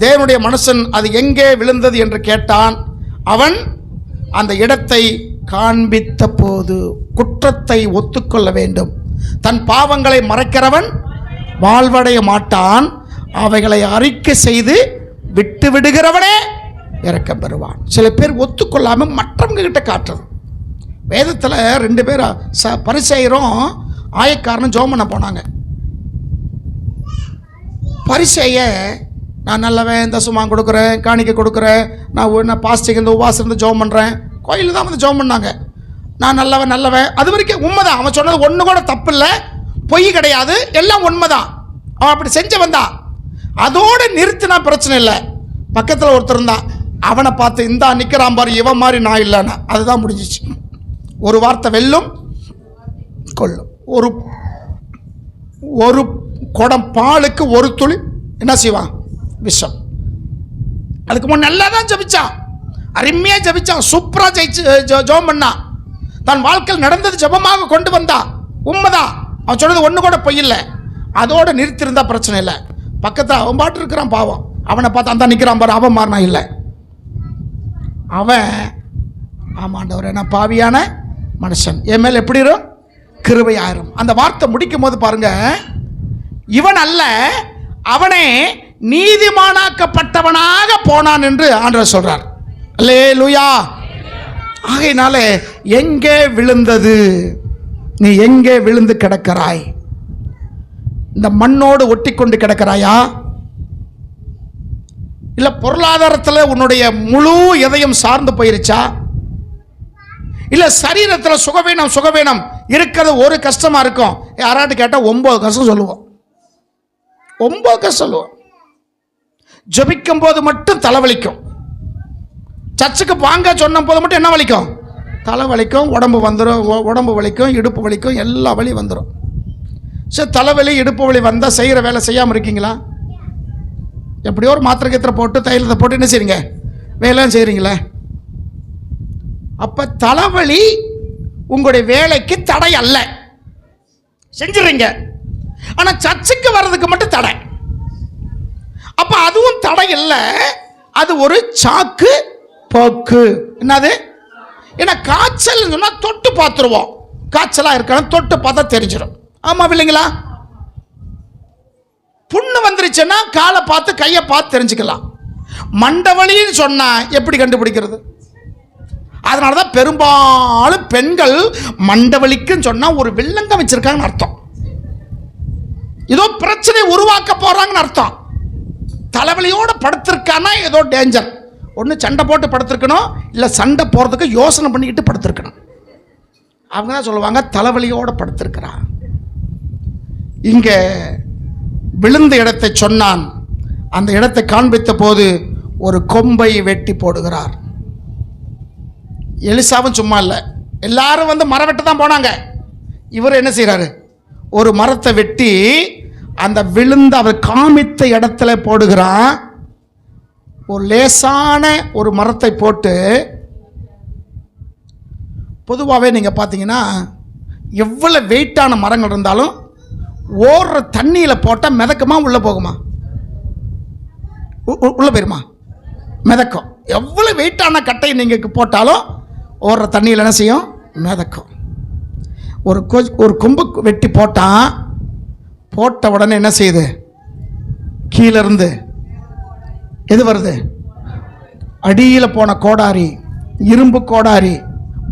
தேவனுடைய மனுஷன் அது எங்கே விழுந்தது என்று கேட்டான். அவன் அந்த இடத்தை காண்பித்த போது குற்றத்தை ஒத்துக்கொள்ள வேண்டும். தன் பாவங்களை மறைக்கிறவன் வாழ்வடைய மாட்டான், அவைகளை அறிக்கை செய்து விட்டு விடுகிறவனே இரக்கம் பெறுவான். சில பேர் ஒத்துக்கொள்ளாம மற்றவங்க கிட்ட காட்டுறது. வேதத்தில் 2 பேர் பரிசேயரும் ஆயக்காரனும் ஜெபம் பண்ண போனாங்க. பரிசேய, நான் நல்லவன், தசமாக கொடுக்குறேன், காணிக்க கொடுக்குறேன், நான் பாஸ்டிங் இந்த உபவாசம் இருந்து ஜெபம் பண்ணுறேன். கோயிலில் தான் வந்து ஜெபம் பண்ணாங்க. நான் நல்லவன், அது வரைக்கும் உண்மைதான். அவன் சொன்னது ஒன்று கூட தப்பு இல்லை, பொய் கிடையாது, எல்லாம் உண்மைதான். அவன் அப்படி செஞ்சவன் தான். அதோடு நிறுத்தினா பிரச்சனை இல்லை. பக்கத்தில் ஒருத்தர் இருந்தான், அவனை பார்த்து இந்தா நிற்கிறான் பாரு, இவன் மாதிரி நான் இல்லைன்னா அதுதான் முடிஞ்சிச்சு. ஒரு வார்த்தை வெல்லும் கொள்ளும். ஒரு குடம் பாலுக்கு ஒரு துளி என்ன செய்வான், விஷம். அதுக்கு முன் நல்லா தான் ஜபிச்சான், அருமையா ஜபிச்சான், சூப்பரா ஜெபம் பண்ணான், தன் வாழ்க்கையில் நடந்தது ஜபமாக கொண்டு வந்தான். உண்மைதான், அவன் சொன்னது ஒன்று கூட பொய் இல்லை. அதோட நிறுத்திருந்தா பிரச்சனை இல்லை. பக்கத்தில் அவன் பாட்டு இருக்கிறான் பாவம், அவனை பார்த்து அந்த நிற்கிறான் பாரு, அவன் மாறினா இல்லை. அவன் ஆமாண்டவர், என்ன பாவியான மனுஷன், என் மேல் எப்படி இருக்கும் கிருபை ஆயிரும். அந்த வார்த்தை முடிக்கும் போது பாருங்க, இவன் அல்ல அவனே நீதிமானாக்கப்பட்டவனாக போனான் என்று ஆண்டவர் சொல்றார். அல்லேலூயா. ஆகையினால எங்கே விழுந்தது, நீ எங்கே விழுந்து கிடக்கிறாய்? இந்த மண்ணோடு ஒட்டி கொண்டு கிடக்கிறாயா? இல்ல பொருளாதாரத்தில் உன்னுடைய முழு எதையும் சார்ந்து போயிருச்சா? இல்ல சரீரத்தில் சுகவேனம் இருக்கிறது ஒரு கஷ்டமா இருக்கும். யாராட்டு கேட்டா 9 கஷ்டம் சொல்லுவோம். 9 கஷ்டம் சொல்லுவோம். ஜபிக்கும் போது மட்டும் தலைவலிக்கும். சர்ச்சுக்கு வாங்க சொன்ன போது மட்டும் என்ன வலிக்கும்? தலை வலிக்கும், உடம்பு வந்துடும், உடம்பு வலிக்கும், இடுப்பு வலிக்கும், எல்லா வலியும் வந்துடும். சரி, தலைவலி இடுப்பு வலி வந்தால் செய்கிற வேலை செய்யாமல் இருக்கீங்களா? எப்படியோ ஒரு மாத்திரை கத்திரை போட்டு தைலத்தை போட்டு என்ன செய்றீங்க, வேலையும் செய்கிறீங்களே. அப்போ தலைவலி உங்களுடைய வேலைக்கு தடை அல்ல, செஞ்சுறீங்க. ஆனால் சர்ச்சுக்கு வர்றதுக்கு மட்டும் தடை. அப்போ அதுவும் தடை இல்லை, அது ஒரு சாக்கு போக்கு. என்னது? ஏன்னா காய்ச்சல் சொன்னால் தொட்டு பார்த்துருவோம், காய்ச்சலாக இருக்கணும், தொட்டு பார்த்தா தெரிஞ்சிடும். ஆமாம் இல்லைங்களா? புண்ணு வந்துருச்சுன்னா காலை பார்த்து கையை பார்த்து தெரிஞ்சுக்கலாம். மண்டவலின்னு சொன்னா எப்படி கண்டுபிடிக்கிறது? அதனால தான் பெரும்பாலும் பெண்கள் மண்டவலிக்குன்னு சொன்னால் ஒரு வில்லங்கம் வச்சிருக்காங்கன்னு அர்த்தம். ஏதோ பிரச்சனை உருவாக்க போறாங்கன்னு அர்த்தம். தலைவலியோட படுத்திருக்கானா ஏதோ டேஞ்சர். ஒன்று சண்டை போட்டு படுத்திருக்கணும், இல்லை சண்டை போகிறதுக்கு யோசனை பண்ணிக்கிட்டு படுத்திருக்கணும். அவங்க தான் சொல்லுவாங்க தலைவலியோட படுத்திருக்கிறான். இங்கே விழுந்த இடத்தை சொன்னான். அந்த இடத்தை காண்பித்த போது ஒரு கொம்பை வெட்டி போடுகிறார். எலிசாவும் சும்மா இல்லை, எல்லாரும் வந்து மரம் வெட்ட தான் போனாங்க. இவர் என்ன செய்கிறாரு? ஒரு மரத்தை வெட்டி அந்த விழுந்த அவர் காமித்த இடத்துல போடுகிறான். ஒரு லேசான ஒரு மரத்தை போட்டு, பொதுவாகவே நீங்கள் பார்த்தீங்கன்னா எவ்வளோ வெயிட்டான மரங்கள் இருந்தாலும் ஓடுற தண்ணியில் போட்டால் மிதக்குமா உள்ளே போகுமா? உள்ளே போயிருமா? மிதக்கும். எவ்வளோ வெயிட்டான கட்டையை நீங்கள் போட்டாலும் ஓடுற தண்ணியில் என்ன செய்யும்? மிதக்கும். ஒரு கொம்பு வெட்டி போட்ட உடனே என்ன செய்யுது? கீழிருந்து எது வருது? அடியில் போன கோடாரி, இரும்பு கோடாரி,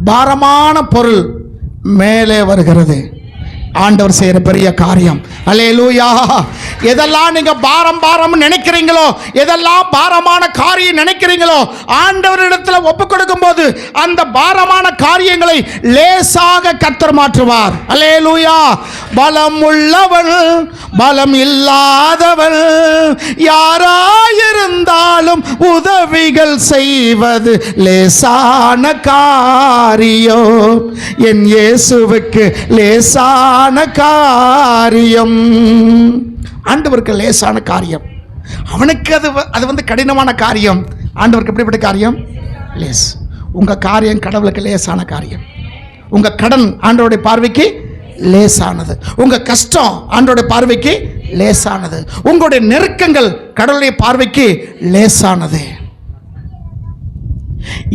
பாரமான பொருள் மேலே வருகிறது. ஆண்டவர் செய்கிற பெரிய காரியம். அல்லேலூயா. எதெல்லாம் நீங்க பாரம் நினைக்கிறீங்களோ, எதெல்லாம் பாரமான காரியம் நினைக்கிறீங்களோ, ஆண்டவரிடத்தில் ஒப்பு கொடுக்கும் போது அந்த பாரமான காரியங்களை லேசாக கர்த்தர் மாற்றுவார். அல்லேலூயா. பலம் உள்ளவன் பலம் இல்லாதவன் யாராயிருந்தாலும் உதவிகள் செய்வது லேசான காரியம். என் இயேசுவுக்கு லேசான காரியம். ஆண்டவருக்கு லேசான காரியம். அவனுக்கு அது வந்து கடினமான காரியம். ஆண்டவருக்கு எப்படிப்பட்ட காரியம்? லேஸ். உங்க காரியம் கடவுளுக்கு லேசான காரியம். உங்க கடன் ஆண்டவருடைய பார்வைக்கு லேசானது. உங்க கஷ்டம் ஆண்டவருடைய பார்வைக்கு லேசானது. உங்களுடைய நெருக்கங்கள் கடவுளுடைய பார்வைக்கு லேசானது.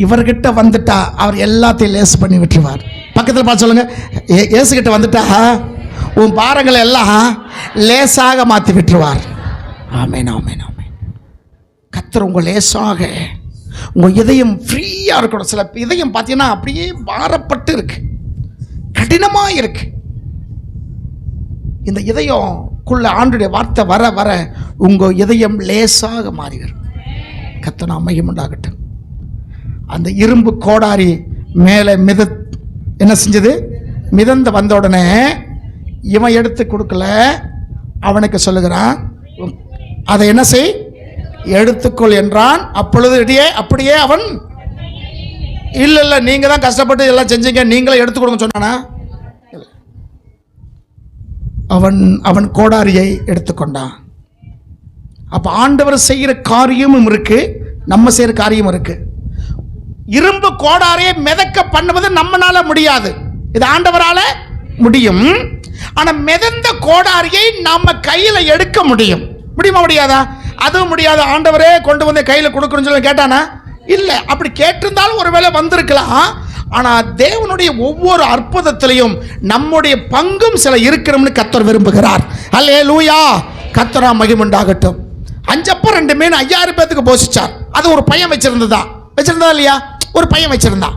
இவர்கிட்ட வந்துட்டா அவர் எல்லாத்தையும் லேஸ் பண்ணி விட்டுருவார். பக்கத்தில் பார்த்து சொல்லுங்க, இயேசுகிட்ட வந்துட்டா உன் பாரங்களை எல்லாம் லேசாக மாற்றி விட்டுருவார். ஆமென், ஆமென், ஆமென். கர்த்தர் உங்கள் லேசாக, உங்கள் இதயம் ஃப்ரீயாக இருக்கணும். சில இதயம் பார்த்தீங்கன்னா அப்படியே பாரப்பட்டு இருக்கு, கடினமாக இருக்கு. இந்த இதயம்குள்ள ஆண்டுடைய வார்த்தை வர வர உங்கள் இதயம் லேசாக மாறிடும். கர்த்தர் நாம மகிமை உண்டாகட்டும். அந்த இரும்பு கோடாரி மேலே என்ன செஞ்சது? மிதந்து வந்த உடனே இவன் எடுத்து கொடுக்கல, அவனுக்கு சொல்லுகிறான், அதை என்ன செய், எடுத்துக்கொள் என்றான். அப்பொழுது அப்படியே அவன், இல்லை நீங்க தான் கஷ்டப்பட்டு எல்லாம் செஞ்சீங்க, நீங்களே எடுத்து கொடுங்க சொன்னானா? அவன் கோடாரியை எடுத்துக்கொண்டான். அப்ப ஆண்டவர் செய்கிற காரியமும் இருக்கு, நம்ம செய்கிற காரியமும் இருக்கு. இரும்பு கோடாரியை மிதக்க பண்ணுவது நம்மளால முடியாது, இது ஆண்டவரால முடியும். ஆனா மிதந்த கோடாரியை நம்ம கையில எடுக்க முடியுமா முடியாதா? அதுவும் முடியாது. ஆண்டவரே கொண்டு வந்து கையில கொடுக்கணும்னு சொல்லி கேட்டானா? இல்ல. அப்படி கேட்டிருந்தாலும் ஒருவேளை வந்திருக்கலாம். ஆனா தேவனுடைய ஒவ்வொரு அற்புதத்திலையும் நம்முடைய பங்கும் சில இருக்கணும்னு கர்த்தர் விரும்புகிறார். அல்லேலூயா. கர்த்தரா மகிமை உண்டாகட்டும். 5 அப்பம் 2 மீன் 5000 பேத்துக்கு போஷிச்சார். அது ஒரு பையன் வச்சிருந்தா இல்லையா? ஒரு பையன் வச்சிருந்தான்.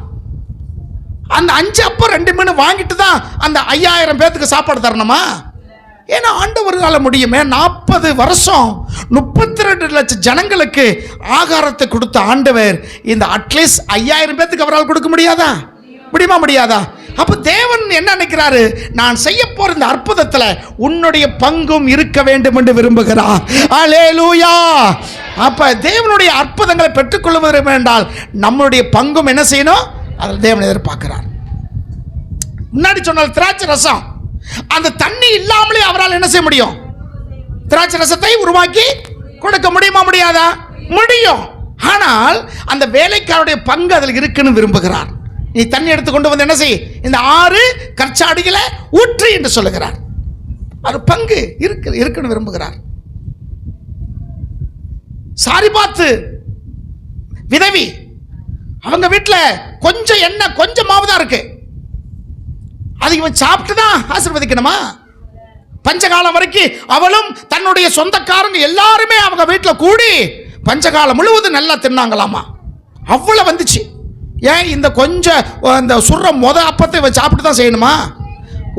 அந்த 5 அப்பம் 2 மீன் வாங்கிட்டு தான் அந்த 5000 பேத்துக்கு சாப்பாடு தரணுமா? ஏன்னா ஆண்டவரால முடியுமே. 40 வருஷம் 32 லட்சம் ஜனங்களுக்கு ஆகாரத்தை கொடுத்த ஆண்டவர் இந்த அட்லீஸ்ட் 5000 பேத்துக்கு அவரால் கொடுக்க முடியாதா? முடியாதா? அப்ப தேவன் என்ன நினைக்கிறாரு? நான் செய்ய போற இந்த அற்புதத்துல உன்னுடைய பங்கும் இருக்க வேண்டும் என்று விரும்புகிறார். அல்லேலூயா. அப்ப தேவனுடைய அற்புதங்களை பெற்றுக்கொள்வது என்றால் நம்மளுடைய பங்கும் என்ன செய்யணும்? அதில் தேவன் எதிர்பார்க்கிறார். முன்னாடி சொன்னால் திராட்சை ரசம், அந்த தண்ணி இல்லாமலே அவரால் என்ன செய்ய முடியும்? திராட்சை ரசத்தை உருவாக்கி கொடுக்க முடியுமா முடியாதா? முடியும். ஆனால் அந்த வேலைக்காரருடைய பங்கு அதில் இருக்குன்னு விரும்புகிறார். நீ தண்ணி எடுத்து கொண்டு வந்து என்ன செய், இந்த 6 கற்சாடிகளை ஊற்று என்று சொல்லுகிறார். அது பங்கு இருக்குன்னு விரும்புகிறார். சாரிபாத்து விதவி, அவங்க வீட்டில் கொஞ்சம் எண்ணெய் கொஞ்சம் மாவு தான் இருக்கு. அது இவன் சாப்பிட்டு தான் ஆசீர்வதிக்கணுமா? பஞ்சகாலம் வரைக்கும் அவளும் தன்னுடைய சொந்தக்காரங்க எல்லாருமே அவங்க வீட்டில் கூடி பஞ்சகாலம் முழுவதும் நல்லா தின்னாங்களாமா. அவ்வளவு வந்துச்சு. ஏன் இந்த கொஞ்சம் இந்த சுடுற அப்பத்தை சாப்பிட்டு தான் செய்யணுமா?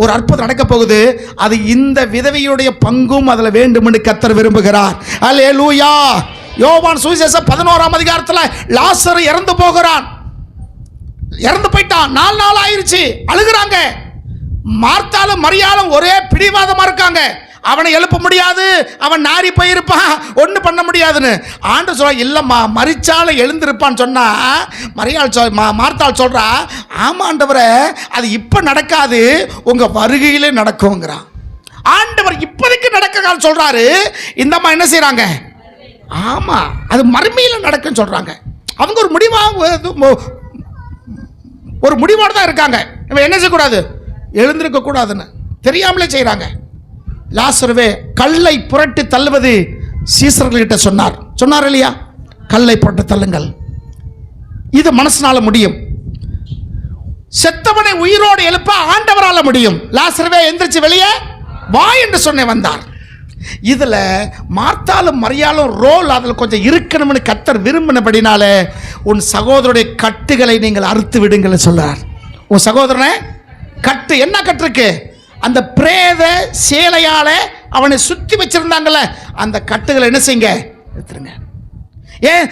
ஒரு அற்புதம் நடக்க போகுது. அது இந்த விதவையுடைய பங்கும் அதில் வேண்டும் என்று கர்த்தர் விரும்புகிறார். அல்லேலூயா. யோவான் சுவிசேஷம் 11ஆம் அதிகாரத்தில் லாசரு இறந்து போகிறான். இறந்து போயிட்டான். 4 நாள் ஆயிருச்சு. அழுகுறாங்க. மார்த்தாலும் மரியாளும் ஒரே பிடிவாதமா இருக்காங்க. அவனை எழுப்ப முடியாது, அவன் நாரி போயிருப்பான், ஒன்றும் பண்ண முடியாதுன்னு. ஆண்டு சொல்ல இல்லைம்மா, மரிச்சால எழுந்திருப்பான்னு சொன்னா மார்த்தாள் சொல்றா, ஆமாண்டவரை அது இப்போ நடக்காது, உங்க வருகையிலே நடக்குங்கிறான். ஆண்டவர் இப்போதைக்கு நடக்க சொல்றாரு. இந்த அம்மா என்ன செய்யறாங்க? ஆமா, அது மறுமையில் நடக்குன்னு சொல்றாங்க. அவங்க ஒரு முடிவோடு தான் இருக்காங்க. இவன் என்ன செய்யக்கூடாது? எழுந்திருக்க கூடாதுன்னு தெரியாமலே செய்யறாங்க. லாசருவே கல்லை புரட்டி தள்ளுவது சீசர்கள்கிட்ட சொன்னார் இல்லையா? கல்லை புரட்டி தள்ளுங்கள். இது மனசனால முடியும். செத்தவனை உயிரோடு எழுப்ப ஆண்டவரால முடியும். லாசருவே எந்திரிச்சு வெளியே வா என்று சொன்ன வந்தார். இதுல மார்த்தாலும் மரியாளும் ரோல் அதில் கொஞ்சம் இருக்கணும்னு கர்த்தர் விரும்பினபடினால உன் சகோதரனுடைய கட்டுகளை நீங்கள் அறுத்து விடுங்கள் சொல்றார். உன் சகோதரனை கட்டு. என்ன கட்டு இருக்கு? அந்த பிரேத சேலையால அவனை சுத்தி வச்சிருந்தாங்கல்ல, அந்த கட்டுகளை என்ன செய்யுங்க? எடுத்துருங்க. ஏன்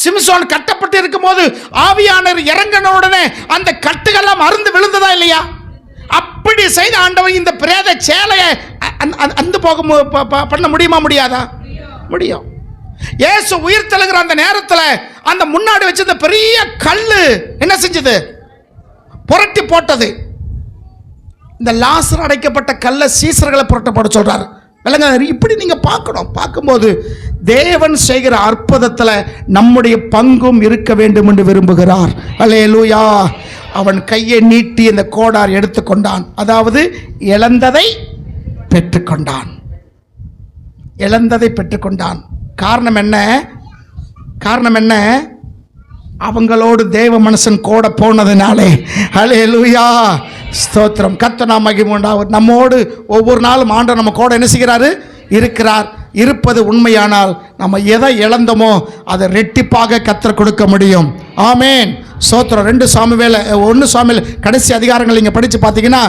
சிம்சோன் கட்டப்பட்டு இருக்கும் போது ஆவியானவர் இறங்கின உடனே அந்த கட்டுகள்லாம் அறுந்து விழுந்ததா இல்லையா? அப்படி செய்த ஆண்டவர் இந்த பிரேத சேலையை அந்த போக பண்ண முடியுமா? முடியாதா? முடியும். இயேசு உயிர் தெழுகிற அந்த நேரத்தில் அந்த முன்னாடி வச்சிருந்த பெரிய கல்லு என்ன செஞ்சது? புரட்டி போட்டது. இந்த லாசர் அடைக்கப்பட்ட கல்லை சீசர்களை புரட்டப்பட சொல்றாரு. இப்படி நீங்க பார்க்கணும். பார்க்கும்போது தேவன் செய்கிற அற்புதத்தில் நம்முடைய பங்கும் இருக்க வேண்டும் என்று விரும்புகிறார். அல்லேலூயா. அவன் கையை நீட்டி இந்த கோடார் எடுத்துக்கொண்டான். அதாவது இழந்ததை பெற்றுக்கொண்டான். இழந்ததை பெற்றுக்கொண்டான். காரணம் என்ன? அவங்களோடு தேவ மனுஷன் கூட போனதுனாலே. அல்லேலூயா. ஸ்தோத்திரம். கர்த்தர் நாம மகிமை உண்டாவது. நம்மோடு ஒவ்வொரு நாளும் ஆண்டவர் நம்ம கூட என்ன செய்கிறாரு? இருக்கிறார். இருப்பது உண்மையானால் நம்ம எதை இழந்தோமோ அதை ரெட்டிப்பாக கர்த்தர் கொடுக்க முடியும். ஆமேன். ஸ்தோத்திரம். 1 சாமுவேல் கடைசி அதிகாரங்கள் நீங்கள் படித்து பார்த்தீங்கன்னா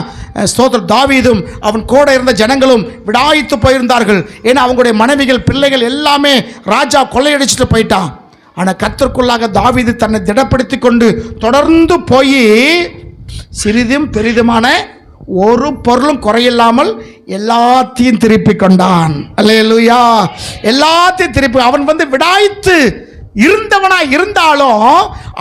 ஸ்தோத்திரம், தாவீதும் அவன் கூட இருந்த ஜனங்களும் விடாய்த்து போயிருந்தார்கள். ஏன்னா அவங்களுடைய மனைவிகள் பிள்ளைகள் எல்லாமே ராஜா கொள்ளையடிச்சுட்டு போயிட்டான். ஆனால் கர்த்தருக்குள்ளாக தாவீது தன்னை திடப்படுத்தி கொண்டு தொடர்ந்து போய் சிறிதும் பெரிதுமான ஒரு பொருளும் குறையில்லாமல் எல்லாத்தையும் திருப்பி கொண்டான். அல்லேலூயா. எல்லாத்தையும் திருப்பி அவன் விடாய்த்து இருந்தவனா இருந்தாலும்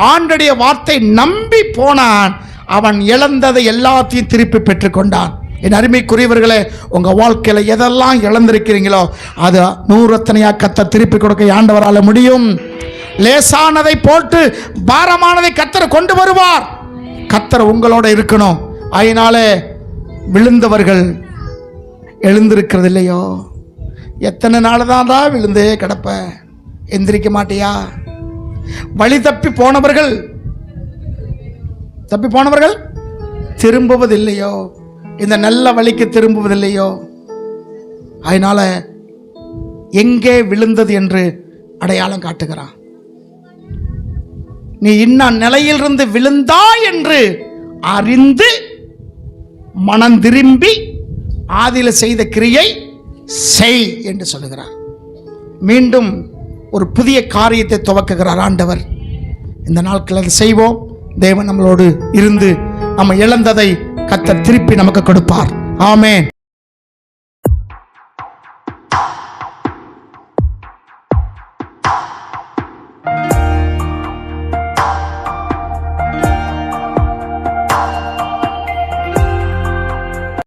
ஆண்டடைய வார்த்தை நம்பி போனான். அவன் இழந்ததை எல்லாத்தையும் திருப்பி பெற்றுக்கொண்டான். என் அருமைக்குரியவர்களே, உங்க வாழ்க்கையில எதெல்லாம் இழந்திருக்கிறீங்களோ அது 100 கர்த்தர் திருப்பி கொடுக்க ஆண்டவரால முடியும். லேசானதை போட்டு பாரமானதை கர்த்தர் கொண்டு வருவார். கர்த்தர் உங்களோட இருக்கணும். அதனால விழுந்தவர்கள் எழுந்திருக்கிறது இல்லையோ? எத்தனை நாள் தான் விழுந்தே கிடப்ப? எந்திரிக்க மாட்டியா? வழி தப்பி போனவர்கள் திரும்புவதில்லையோ? இந்த நல்ல வழிக்கு திரும்புவதில்லையோ? அதனால எங்கே விழுந்தது என்று அடையாளம் காட்டுகிறான். நீ இன்னும் நிலையிலிருந்து விழுந்தாய் என்று அறிந்து மனம் திரும்பி ஆதியில செய்த கிரியை செய் என்று சொல்லுகிறார். மீண்டும் ஒரு புதிய காரியத்தை துவக்குகிறார் ஆண்டவர். இந்த நாட்கள் அதை செய்வோம். தேவன் நம்மளோடு இருந்து நம்ம இழந்ததை கர்த்தர் திருப்பி நமக்கு கொடுப்பார். ஆமென்.